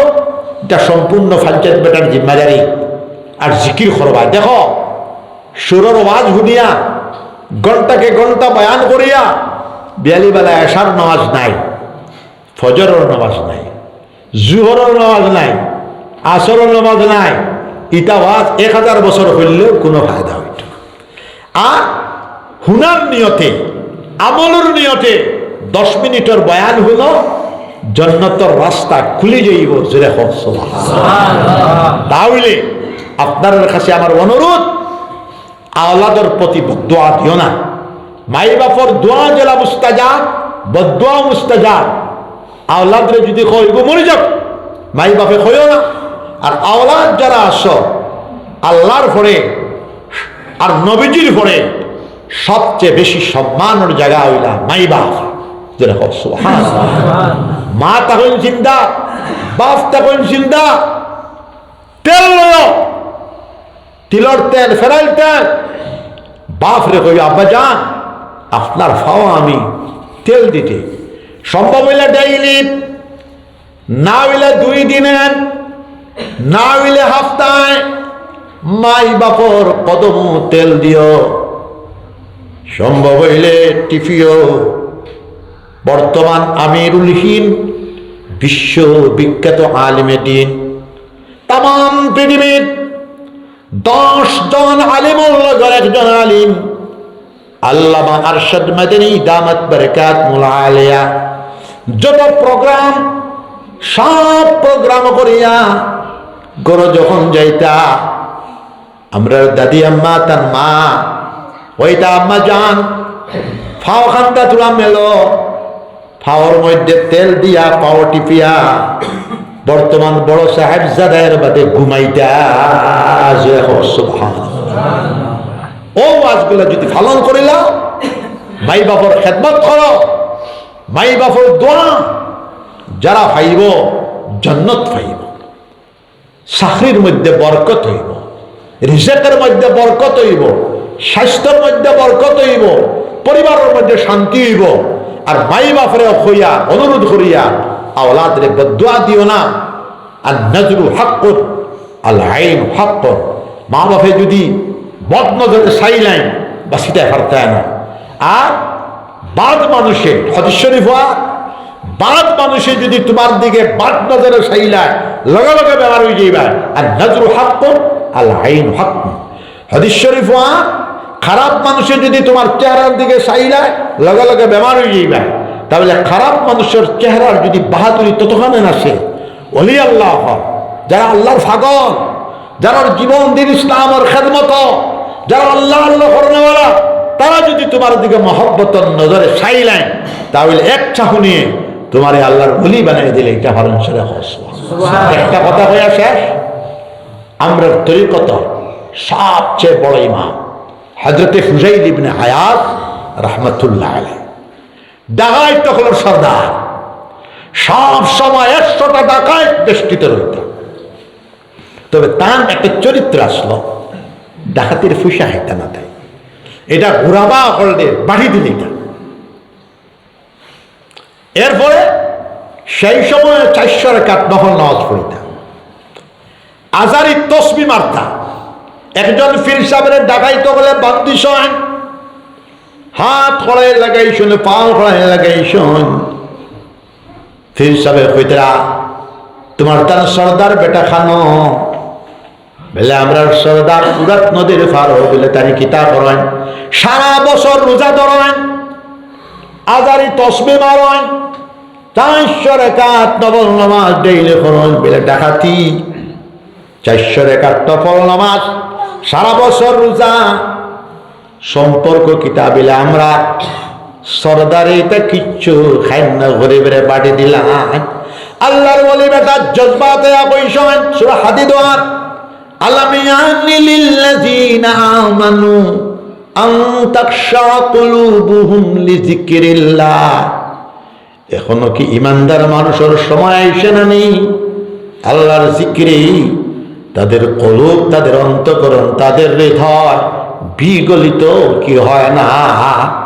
এটা সম্পূর্ণ পঞ্চায়েত বেটার জিম্মাদারি। আর জিকির করবা। দেখো, সুরের আওয়াজ শুনিয়া ঘন্টাকে ঘন্টা বয়ান করিয়া বিয়ালিবেলা এশার নামাজ নাই, ফজরের নামাজ নাই, জুহরের নামাজ নাই, আসরের নামাজ নাই, ইটা ওয়াজ 1000 বছর হইলেও কোনো ফায়দা হইত না। আর হুনার নিয়তে, আমলের নিয়তে 10 মিনিটের বয়ান হলো, জান্নাতের রাস্তা খুলে যাইব। জোরে সুবহানাল্লাহ। তাহলে আপনার কাছে আমার অনুরোধ, আওলাদের প্রতি বদদুয়া দিও না। মাই বাপর দোয়া জেলা মুস্তাজাব, বদদুয়া মুস্তাজাব। আওলাদরে যদি কইব মরে যাও, মাই বাপে কইও না। আর আওলাদ যারা আসো, আল্লাহর পরে আর নবীজির পরে সবচেয়ে বেশি সম্মানের জায়গা হইলা মাই বাপ। যেরকম সুবহানাল্লাহ। মা তখন চিন্তা, বাপ তখন চিন্তা। তেল লয়, তিলর তেল, ফেরাইল তেল। বাপ রে কই, আব্বা যান, আপনার খাওয়া আমি তেল দিতে সম্ভব হইলে ডেইলি, না হইলে 2 দিনে, না হইলে হাফতায় মাই বাপর কদম তেল দিও, সম্ভব হইলে টিফিও। বর্তমান আমিরুল হিন্দ, বিশ্ববিখ্যাত আলিমে দিন, তাম পৃথিবীর 10 জন আলিমুল লগর একজন আলিম আল্লামা আরশাদ মাদানী দামাত বারাকাতুল আলিয়া। যত প্রোগ্রাম, সব প্রোগ্রাম করিয়া গরো যখন যাইতা, আমরা দাদি আম্মা, তার মা, ওইটা আম্মা যান, ফাও খান্তা তুলা মেলো, ফাওয়ার মধ্যে তেল দিয়া পাও টিপিয়া বর্তমান বড় সাহেবজাদায়ের বাদে ঘুমাইতা। ও ওয়াজগুলো যদি পালন করিলা, মাই বাপর খেদমত করো, মাই বাপর দোয়া, যারা পাইব জান্নাত পাইব, চাকরির মধ্যে বরকত হইব, রিজেকের মধ্যে বরকত হইব, স্বাস্থ্যের মধ্যে বরকত হইব, পরিবারের মধ্যে শান্তি হইব। আর মাই বাপরে হইয়া অনুরোধ করিয়া আওলাদরে বদদুয়া দিও না। আর নজরু হাক্কুন, আল আইন হাক্কুন। মা বাপে যদি বদ নজরে চাইলেন, বাঁচিতে পারতেন না। আর বাদ মানুষে, হাদিস শরীফ হওয়া, বাদ মানুষে যদি তোমার দিকে বাদ নজরে চাইলায়, লগে লগে বেমার হয়ে যাইবা। আর নজরু হাক্কুন, আল আইন হাক্কুন। হাদিস শরীফ হওয়া, খারাপ মানুষের যদি তোমার চেহারার দিকে চাইলায়, লগে লগে বেমার হয়ে যাইবা। তাহলে খারাপ মানুষের চেহারার যদি বাহাদুরি ততখানে আসে, ওলি আল্লাহ, যারা আল্লাহর পাগল, যারা জীবন দিন ইসলামের খেদমত, যারা আল্লাহ আল্লাহ করনেওয়ালা, তারা যদি তোমার দিকে মহব্বতের নজরে চাইলেন, তাহলে এক চাহুনিয়ে তোমার আল্লাহর ওলি বানিয়ে দিলে। এটা হরণ সেরে একটা কথা হইয়া শেষ। আমরা তরিকত সবচেয়ে বড় ইমাম হযরতে হুযাইল ইবনে আয়াদ রাহমাতুল্লাহ আলাইহি, ডাকাইত হল সর্দার। সব সময় 100টা ডাকাইত বেষ্টিত রইত। তবে তার একটা চরিত্র আসলো, ডাকাতির ফুসা হাইতা না দেয়, এটা ঘুরাবা হলদে বাড়ি দিল। এটা এরপরে সেই সময় 400 রাকাত নফল নামাজ পড়িতা, আজারি তসবিহ মারতা। একজন ফির সাহেবের ডাকাইতে বলে বান্দি শোন, হাত খড়াই লাগাইছুন, পাও খড়াই লাগাইছুন। ফির সাহেব কইতরা, তোমার তার সর্দার বেটা খানো, বলে আমরা সর্দার ফুরাত নদীর পার বলে তারি কিতা করেন, সারা বছর রোজা ধরেন, আজারি তসবি মারেন, 400 রাকাত নফল নামাজ ডেইলি করেন। বলে ডাকাতি 400 রাকাত নফল নামাজ, সারা বছর রোজা, সম্পর্ক কিতা? বলে আমরা সর্দারে এটা কিচ্ছু খাই না, গরিবের বাড়ি দিলাম। আল্লাহর ওলি বেটা জজবাতে কইছেন সূরা হাদিদ ওয়ার, আলাম ইয়ানি লিল্লাযিনা আমানু আন তাখশা কুলুবুহুম লিযিকরিল্লাহ। এখনো কি ইমানদার মানুষের সময় আইছে না নেই? আল্লাহর জিকিরে তাদের কলব, তাদের অন্তঃকরণ, তাদের হৃদয় বিগলিত কি হয় না?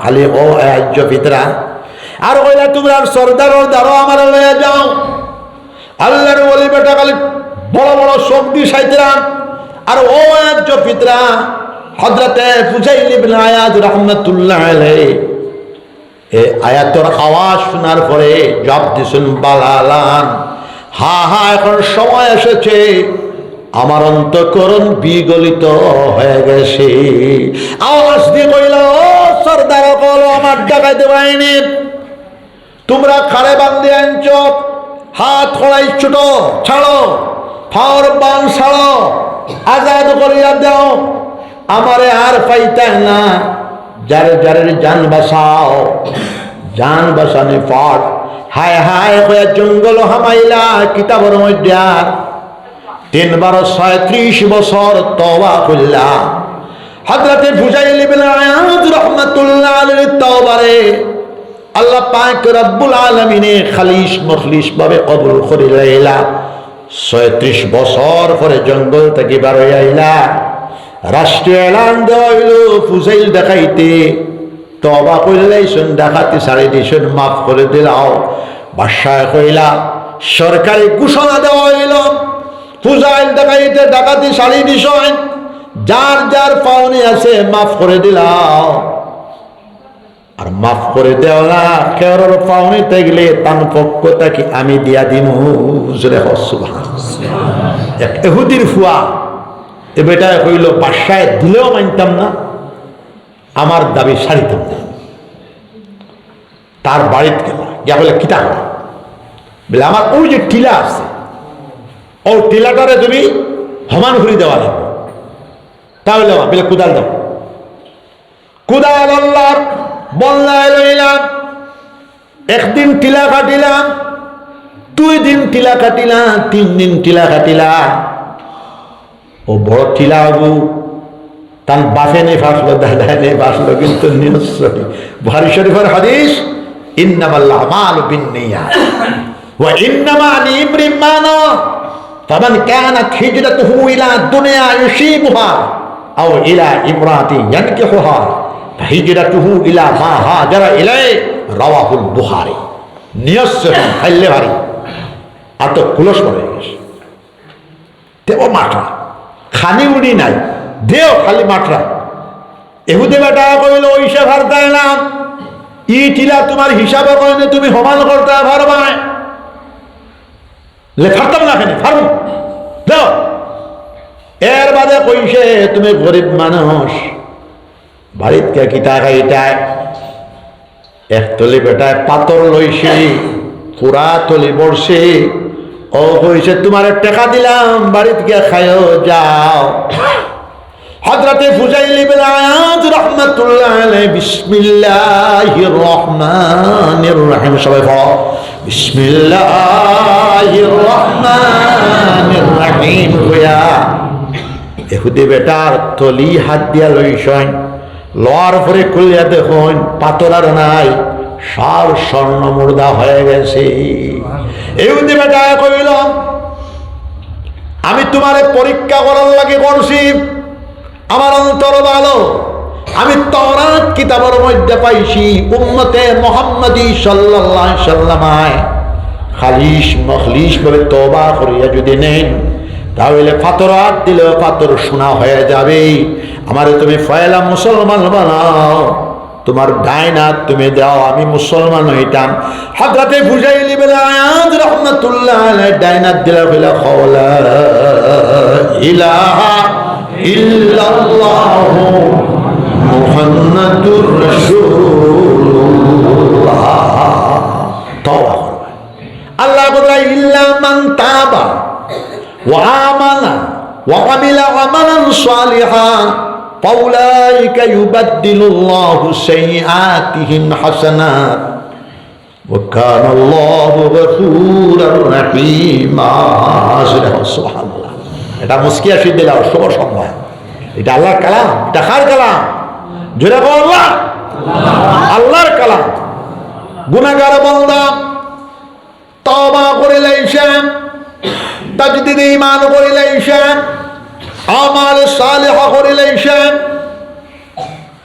খালি ও আজ্য পিতরা আর কইলা তোমরা সর্দার দ্বারা আমার লয়ে যাও। আল্লাহর ওলি বেটা খালি বড় বড় শক্তি সাইতরাম আর ও আজ্য পিতরা হযরতে ফুজাইল ইবনে আয়াদ রাহমাতুল্লাহ আলাইহি এই আয়াতের আওয়াজ শোনার পরে জবাব দিছেন, বালালান, হা হা এখন সময় এসেছে, আমার অন্তঃকরণ বিগলিত হয়ে গেছে। আওয়াজ দিয়ে কইল, ও সর্দার বলো আমার ডাকাইতে বাহিনী, তোমরা খাড়ে বান্ধে আনছ, হাত খড়াই ছোট ছাড়ো, ফাওর বান ছাড়ো, আজাদ করিয়া দাও, আমারে আর পাইতে না। যারে যারে জান বাঁচাও, জান বাঁচানি পাঠ। হায় হায় হয়ে জঙ্গল হামাইলা কিতাবের মধ্যে 3 বার 36 বছর তওবা করলা। হযরতে ফুজাইল ইবনে আয়াদ রাহমাতুল্লাহ আলাইহি তওবারে আল্লাহ পাক রব্বুল আলামিনে খালিস মখলিস ভাবে কবুল করে লাইলা। 36 বছর পরে জঙ্গল থেকে বার হয়ে আইলা, রাষ্ট্রীয় এলান দেওয়া হইল ফুজাইল দেখাইতে তওবা করলেইছেন, ডাকাতি ছাড়ি দিয়েছেন, মাফ করে দিলাও। বাদশাহ কইলা সরকারি ঘোষণা দেওয়া হইল ফুজাইল দেখাইতে ডাকাতি ছাড়ি দিয়েছেন, যার যার পাওনি আছে মাফ করে দিলাও। আর মাফ করে দেও না, কেউর পাওনি থাকলে তার পক্ষ থেকে আমি দিয়া দিমু। সুবহানাল্লাহ। এক ইহুদির ফুয়া এ বেটা কইল, বাদশাহ দিলেও মানতাম না, আমার দাবি সারিতাম না। তার বাড়িতে গেল, গিয়া বলে কিতা বলে আমার ওই যে টিলা আছে, ও টিলাটারে তুমি সমান করে দেওয়া লাগবে। তাহলে বলে কুদাল দাও। কুদাল আল্লাহর বন্যায় লইলাম, 1 দিন টিলা কাটিলাম, 2 দিন টিলা কাটিলাম, 3 দিন টিলা কাটিলাম। ও বড় টিলা আবু তার বাপে নেই ফাঁসলো, দাদায় নেই ফাঁসলো, কিন্তু নিশ্চয়ই বুখারী শরীফের হাদিস, ইন্নামাল আমালু বিন্নিয়াত ওয়া ইন্নামা লিইমরিইন মা নাওয়া ফামান কানাত হিজরাতুহু ইলা দুনিয়া ইউসিবুহা আও ইলা ইমরাতিন ইয়ানকিহুহা ফাহিজরাতুহু ইলা মা হাজারা ইলাইহি রাওয়াহুল বুখারী। নিশ্চয়ই খাইলে ভারী আর তো কুলস পড়ে গেছে, দেও মাঠা খানি উড়ি নাই, দেও খালি মাঠরা। এহুদে বেটা কইল ওইসে ভারতাই না, ই টিলা তোমার হিসাবে কইলে তুমি সমান করতে পারবা, ফারতাম না কেন ফারব দেও। এর বাদে কইছে তুমি গরিব মানুষ, বাড়িতে কিতা খাইটায়, 1 তলি বেটায় পাথর লইছে, পুরা তলি বসে। ও কইছে তোমার টাকা দিলাম, বাড়িতে গিয়ে খাইও যাও। হযরতে ফুজাইল ইবনে আয়াদ রাহমাতুল্লাহ আলাইহি বিসমিল্লাহির রহমানির রহিম, সবাই বল বিসমিল্লাহির রহমানির রহিম কইয়া ইহুদি বেটার তলি হাত দিয়া লইছেন। লওয়ার পরে খুলিয়া দেখুন পাথর আর নাই, সব স্বর্ণ মুর্দা হয়ে গেছে। ইহুদি বেটা কইল আমি তোমারে পরীক্ষা করার লাগে করছি, আমার অন্তর ভালো, আমি তাওরাত কিতাবের মধ্যে পাইছি উম্মতে মুহাম্মাদি সাল্লাল্লাহু আলাইহি সাল্লামায় খালিস মখলিস ভাবে তওবা করিয়া যদি নেন, তাহলে পাথর হাত দিলেও পাথর সোনা হয়ে যাবে। আমারে তুমি ফয়লা মুসলমান বানাও, তোমার ডাইন হাত তুমি দাও, আমি মুসলমান হইতাম। হযরতে ফুজাইল ইবনে আয়াদ রাহমাতুল্লাহ আলাইহি ডাইন হাত দিলা বলে লা ইলাহা ইল্লাল্লাহ মুহাম্মাদুর রাসূলুল্লাহ। তওবা করবে। আল্লাহ বলে ইল্লা মান তাবা ওয়া আমানা ওয়া আমিলা আমালান সালিহান ফাউলাইকা ইউবাদদিলুল্লাহু সাইয়্যাতিহিম হাসানাত ওয়া কানাল্লাহু গফুরার রহিমা। সুবহানাল্লাহ। এটা মুস্কি আসি দিলাম শুভ সম্মান। এটা আল্লাহর কালাম। এটা কার কালাম? জোরে বল আল্লাহ। আল্লাহর কালাম। গুনাহগার বান্দা তওবা করে লাইছেন, তাজদীদ ঈমান করে লাইছেন, আমাল সালেহ করে লাইছেন।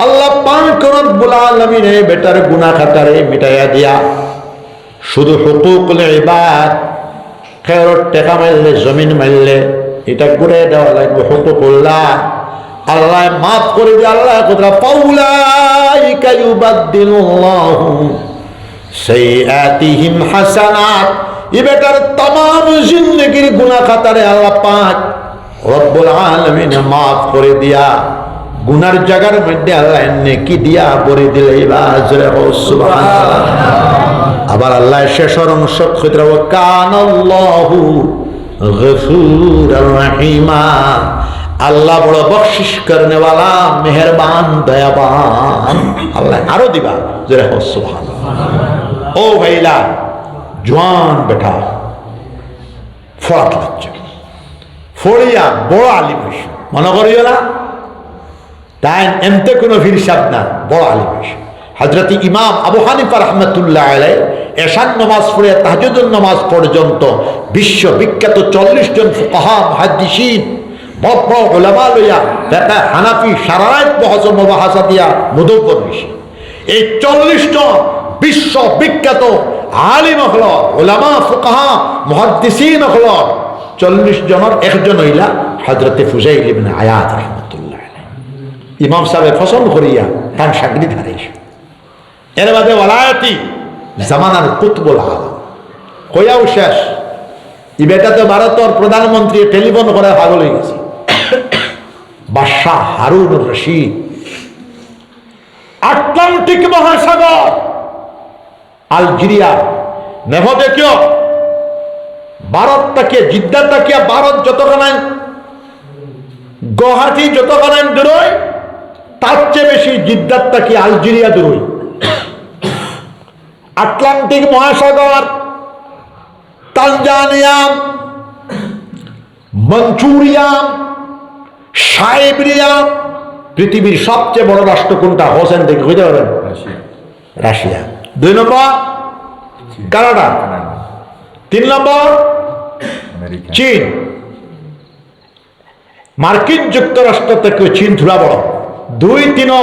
আল্লাহ পাক রব্বুল আলামিন এই বেটার গুনাহ খাতারে মিটাইয়া দিয়া শুধু হুকুকুল ইবাদ, খেরত টাকা মারলে জমিন মারলে এটা করে দেওয়া লাগবে হুকুকুল্লাহ। আল্লাহ মাফ করে দিয়ে আল্লাহ কথা ফাউলাইকা ইউবাদদিলুল্লাহু সাইয়্যাতিহিম হাসানাত। এই বেটার तमाम জিন্দেগির গুনাহ খাতারে আল্লাহ পাক রব্বুল আলামিন মাফ করে দিয়া গুনার জায়গার মধ্যে আল্লাহ নেকি দিয়া ভরে দিলে বাজরে সুবহানাল্লাহ। আবার আল্লাহ শেষের অংশ ক্ষেত্রে ওয়া কানাল্লাহু গফুরার রহিমা। আল্লাহ বড় বখশিশ করনে वाला মেহেরবান দয়াবান। আল্লাহ আরো দিবা জোরে সুবহানাল্লাহ। ও ভাইলা জওয়ান বেটা ফরাত লাগছে ফড়িয়া বড় আলিম হইছে মনে করিও না তাই এমতে কোনো হিসাব না, বড় আলিম হইছে। হযরত ইমাম আবু হানিফা রাহমাতুল্লাহ আলাইহি এশার নামাজ পড়ে তাহাজ্জুদের নামাজ পর্যন্ত বিশ্ববিখ্যাত 40 জন ফুকাহা মুহাদ্দিসিন বড় বড় উলামা লইয়া বেটা হানাফি শারারাত বহস মুবাহাসা দিয়া মুদব্বর হইছে। এই 40 জন বিশ্ববিখ্যাত আলিম হল উলামা ফুকাহা মুহাদ্দিসিন হল 40 জনের একজন হইলা হযরত ফুজাইল ইবনে আয়াদ রাহমাতুল্লাহ আলাইহি। ইমাম সাহেব পছন্দ করিয়া তার সাগরিদ হারাইছে। এর বাদে ওয়ালায়াতি জামানার কুতুবুল আলম কইয়াও শেষ। এই বেটা তো ভারতের প্রধানমন্ত্রী টেলিফোন করে পাগল হয়ে গেছে। বাদশাহ হারুনুর রশিদ আটলান্টিক মহাসাগর আলজেরিয়া নেভ দেখিও ভারত তাকিয়া জিদ্দা তাকিয়া ভারত যতখানে গুয়াহাটি যতখানে দূরই তার চেয়ে বেশি জিদ্দার তাকিয়া আলজেরিয়া দূরই। আটলান্টিক মহাসাগর, তানজানিয়া, মঞ্চুরিয়া, সাইবেরিয়া, পৃথিবীর সবচেয়ে বড় রাষ্ট্র কোনটা? হোসেন দেখে বুঝতে পারেন? রাশিয়া। 2 নম্বর কানাডা, 3 নম্বর চীন। মার্কিন যুক্তরাষ্ট্র থেকে চীন থোড়া বড়। 2-3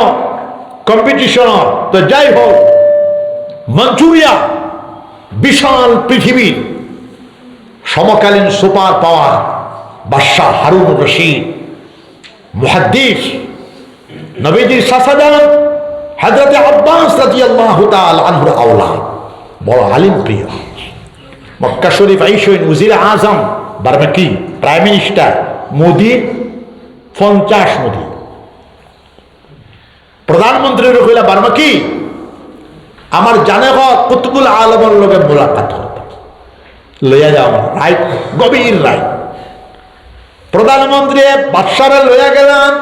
কম্পিটিশন। তো যাই হোক, মঞ্চুরিয়া বিশাল পৃথিবীর সমকালীন সুপার পাওয়ার বাদশাহ হারুনুর রশিদ মুহাদ্দিস নবীজির চাচাজান হযরত আব্বাস রাদিয়াল্লাহু তাআলা আনহুর আওলাদ, বড় আলিম প্রিয়। মক্কা শরীফ আইসেন উজির আজম বারমাকি প্রাইম মিনিস্টার মোদি 50 মোদি প্রধানমন্ত্রীর কইলা বারমাকি আমার জানে কুতুবুল আলমের লগে মোলাকাত করতে লইয়া যাও রাইট, গভীর রাইট। প্রধানমন্ত্রী বাদশারে লইয়া গেলাম।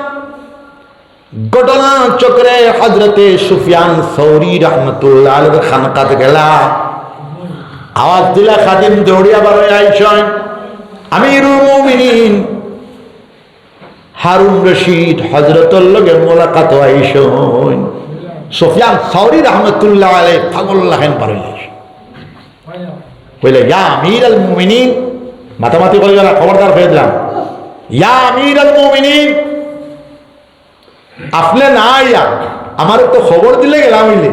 ঘটনা চক্রে হযরতে সুফিয়ান সৌরি রাহমাতুল্লাহ আলাইহি খানকাতে গেলা। আওয়াজ দিলা খাদিম দৌড়িয়া বার হয়ে আইছেন। আমিরুল মুমিনিন হারুন রশিদ হযরতের লগে মোলাকাত আইছেন। সুফিয়ান সৌরি রাহমাতুল্লাহ আলাইহি পাগল লাগেন পারলে কইলে ইয়া আমিরুল মুমিনিন, মাতামাতি কইলা না, খবরদার হয়ে দিলাম। ইয়া আমিরুল মুমিনিন, আপনি না আইয়া আমার তো খবর দিলে গেলাম হইলে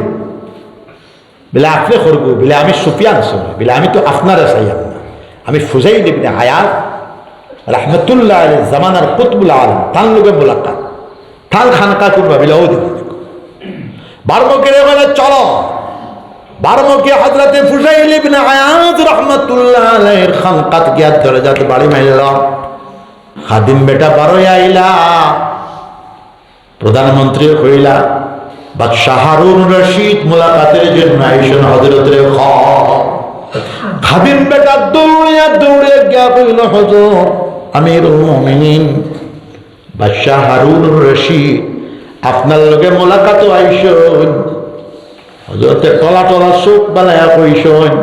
বলে আপনি করবো বলে আমি সুফিয়ান সৌরি বলে আমি তো আপনারা চাইয়াম না, আমি ফুজাইল ইবনে আয়াদ রাহমাতুল্লাহ আলাইহি জামানার কুতুবুল আলম তার লগে মোলাকাত তার খানকা করবা বলে ও দেখো বারমুখী বলে চলো। বারমুখী হযরতে ফুযাইল ইবনে আয়াদ রাহমাতুল্লাহ আলাইহির খানকাত গিয়া দরজাতে বাড়ি মারল। খাদিম বেটা বারোই আইলা, প্রধানমন্ত্রী কইলা বাদশাহ হারুন রশিদ মুলাকাতের জন্য আইসন হযরতের খাদিম বেটা দৌড়ে গিয়া কইল হুজুর আমিরুল মুমিনিন বাদশাহ হারুন রশিদ আপনার লগে মোলাকাত আইসন। হযরতে টলা টলা চোখ বানায়া কইসন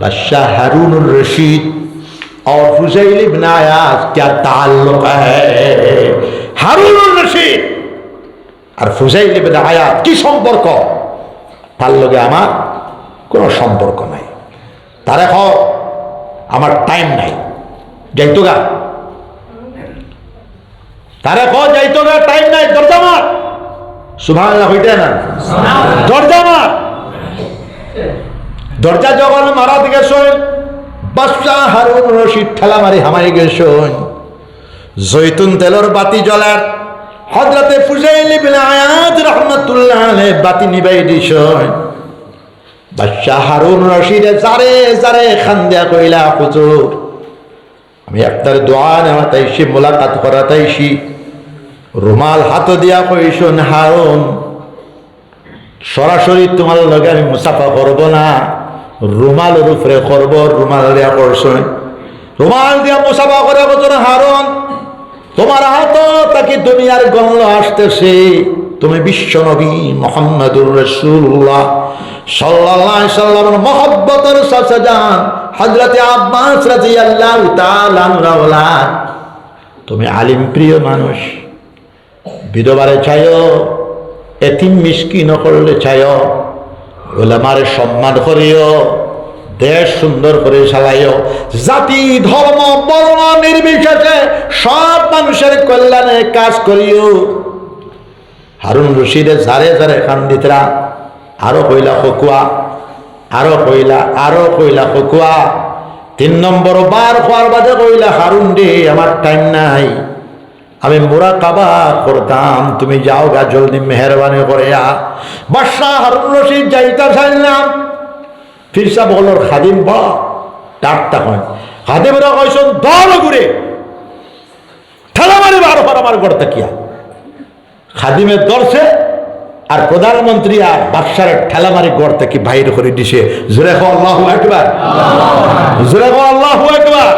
বাদশাহ হারুন রশিদ और फुज़ैल इब्न आयाज क्या ताल्लुक है? हारून रशीद और फुज़ैल इब्न आयाज की সম্পর্ক? তার লগে আমার কোনো সম্পর্ক নাই। তারে কও আমার টাইম নাই, যাইতো গা। তারে কও যাইতো গা, টাইম নাই, দরজা মার। সুবহানাল্লাহ হইতে না, দরজা মার। দরজা যখন মারা দিকে শোন, বাদশাহ হারুন রশিদ ঠেলা মারি হামাই গেছেন। জৈতুন তেলের বাতি জ্বলার হযরতে ফুযাইল ইবনে আয়াদ রাহমাতুল্লাহ আলাইহি বাতি নিভাই দিছেন। বাদশাহ হারুন রশিদ জারে জারে খান্দা কইলা হুজুর আমি আপনার দোয়া নেওয়াতাইছি, মোলাকাত করাতাইছি। রুমাল হাত দিয়া কইছেন হারুন সরাসরি তোমার লগে আমি মুসাফা করব না, রুমালের উপরে করব। রুমাল দিয়া করছেন, রুমাল দিয়া মুসাফা করে বলছেন হারুন তোমার হাত তাকে দুনিয়ার গন্ধ আসতেছে, তুমি বিশ্ব নবী মুহাম্মদুর রাসূলুল্লাহ সাল্লাল্লাহু আলাইহি সাল্লামের মহব্বতের সাজান হযরতে আব্বাস রাদিয়াল্লাহু তাআলা আনহু, তুমি আলিম প্রিয় মানুষ, বিধবারে চাইও, এতিম মিসকিন করলে চাইও, উলামারে সম্মান করিও, দেশ সুন্দর করে চালাইও, জাতি ধর্ম বর্ণ নির্বিশেষে সব মানুষের কল্যাণে কাজ করিও। হারুন রশিদে জারে জারে কান্দিতরা আরো কইলা ফকুয়া, আরো কইলা ফকুয়া। 3 নম্বর বার হওয়ার বাদে কইলা হারুন রে আমার টাইম নাই, আমি মুরাকাবা করতাম, তুমি যাও গা জলদি মেহরবানি করে। বাদশাহ হারুন রশিদ যাইতা চাইলাম, ফিরসা বলর খাদিম বড় ডাকতা হয়, খাদিমরা কইছেন দল ঘুরে ঠেলা মারি বার হওয়ার আমার গড়তে কিয়া। খাদিমের দর্শে আর প্রধানমন্ত্রী আর বাদশার ঠেলা মারি গড় থেকে বাইর করে দিছে। জোরে কও আল্লাহু আকবার, জোরে কও আল্লাহু আকবার।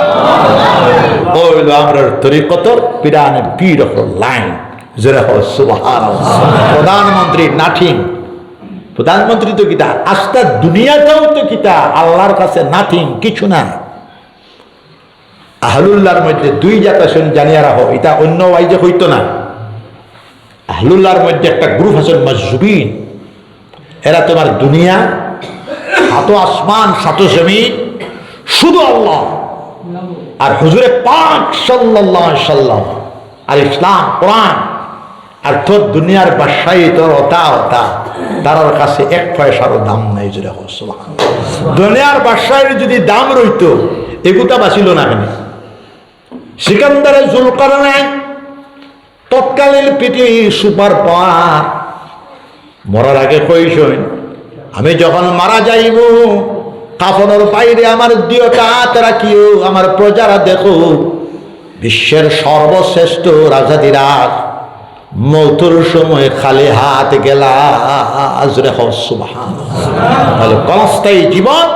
ওইলো আমরার তরিকতর পিরানে পীর হল লাইন। জোরে কও সুবহানাল্লাহ। প্রধানমন্ত্রী নাথিং, প্রধানমন্ত্রী তো কিতা, আস্তা দুনিয়াটাও তো কিতা আল্লাহর কাছে নাথিং, কিছু না। আহলুল্লাহর মধ্যে 2 জাত আছেন জানিয়া রাখো, এটা অন্য ওয়াইজে হইতো না। আহলুল্লাহর মধ্যে একটা গ্রুপ আছেন মাজুবিন, এরা তোমার দুনিয়া সাতো আসমান সাতো জমিন শুধু আল্লাহ আর হুজুরে পাক সাল্লাল্লাহু আলাইহি সাল্লাম আর ইসলাম কোরআন আর তোর দুনিয়ার বাদশাহী তোর ওটা তার কাছে 1 পয়সারও দাম নাই। জোরে কও সুবহানাল্লাহ। দুনিয়ার বাদশাহীর যদি দাম রইতো এগুতা বাঁচিল না কেন? সিকান্দারে জুলকারনাইন তৎকালীন পৃথিবীর সুপার পাওয়ার, মরার আগে কইছেন আমি যখন মারা যাইব কাফনের বাইরে আমার দিওটা হাত রাখিও, আমার প্রজারা দেখো বিশ্বের সর্বশ্রেষ্ঠ রাজাদিরাজ মৌতুর সময় খালি হাত গেলা। জোরে কও সুবহানাল্লাহ। তাহলে কনস্থায়ী জীবন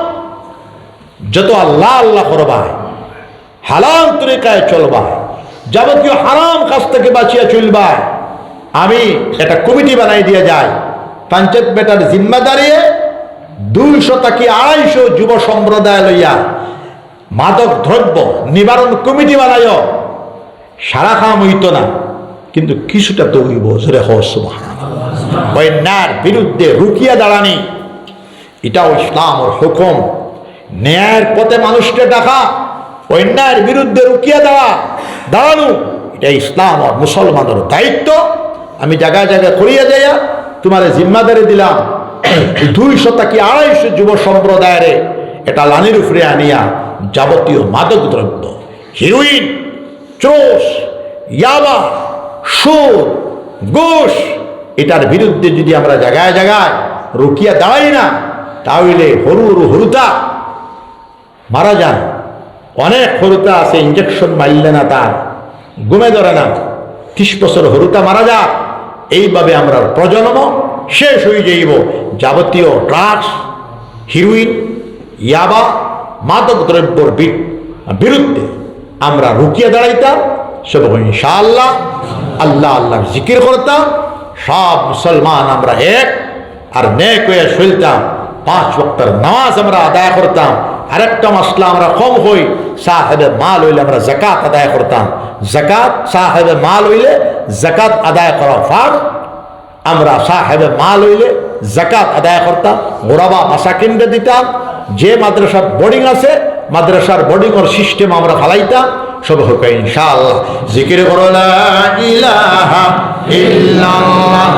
যত আল্লাহ আল্লাহ করবা, হালাল তরিকায় চলবা, যাবতীয় হারাম কাজ থেকে বাঁচিয়া চলবা। আমি একটা কমিটি বানাই দিয়ে যাই, পঞ্চায়েত বেটার জিম্মাদারি 200 থেকে 250 যুব সম্প্রদায় লইয়া মাদক দ্রব্য নিবারণ কমিটি বানাইও। সারা কাম হইতো না কিন্তু কিছুটা তো হইব। জোরে কও সুবহানাল্লাহ। অন্যায়ের বিরুদ্ধে রুকিয়া দাঁড়ানি এটাও ইসলামের হুকুম। ন্যায়ের পথে মানুষকে ডাকা, অন্যায়ের বিরুদ্ধে রুকিয়া দাঁড়ানো এটা ইসলাম আর মুসলমানের দায়িত্ব। আমি জায়গায় জায়গায় করিয়া যাইয়া তোমার জিম্মাদারি দিলাম 200 থেকে 250 যুব সম্প্রদায়ের এটা লানির উপরে আনিয়া যাবতীয় মাদক দ্রব্য, হিরোইন, চোষ, ইয়াবা, সুদ, ঘুষ, এটার বিরুদ্ধে যদি আমরা জায়গায় জায়গায় রুকিয়া দাঁড়াই না, তাহলে হরুতা মারা যান। অনেক হরুতা আছে ইঞ্জেকশন মারলে না তার ঘুমে ধরে না, 30 বছর হরুতা মারা যাক। এইভাবে আমরা প্রজন্ম শেষ হয়ে যাইব। যাবতীয় ড্রাগস, হিরোইন, ইয়াবা, মাদক দ্রব্যর বিরুদ্ধে আমরা রুকিয়ে দাঁড়াইতাম। সব ইনশাআল্লাহ আল্লাহ আল্লাহ জিকির করতাম, সব মুসলমান আমরা এক আর নেক হয়ে চলতাম। 5 ওয়াক্তের নামাজ আমরা আদায় করতাম। আরেকটা মাসলা আমরা কম হই, সাহেবে মাল হইলে আমরা যাকাত আদায় করতাম। যাকাত সাহেবে মাল হইলে যাকাত আদায় করা ফার্জ। আমরা সাহেবে মাল হইলে যাকাত আদায় করতাম, গোড়াবা মাসাকিনকে দিতাম। যে মাদ্রাসার বোর্ডিং আছে মাদ্রাসার বোর্ডিংয়ের সিস্টেম আমরা ফালাইতাম। সব হোক ইনশাআল্লাহ। জিকির করো লা ইলাহা ইল্লাল্লাহ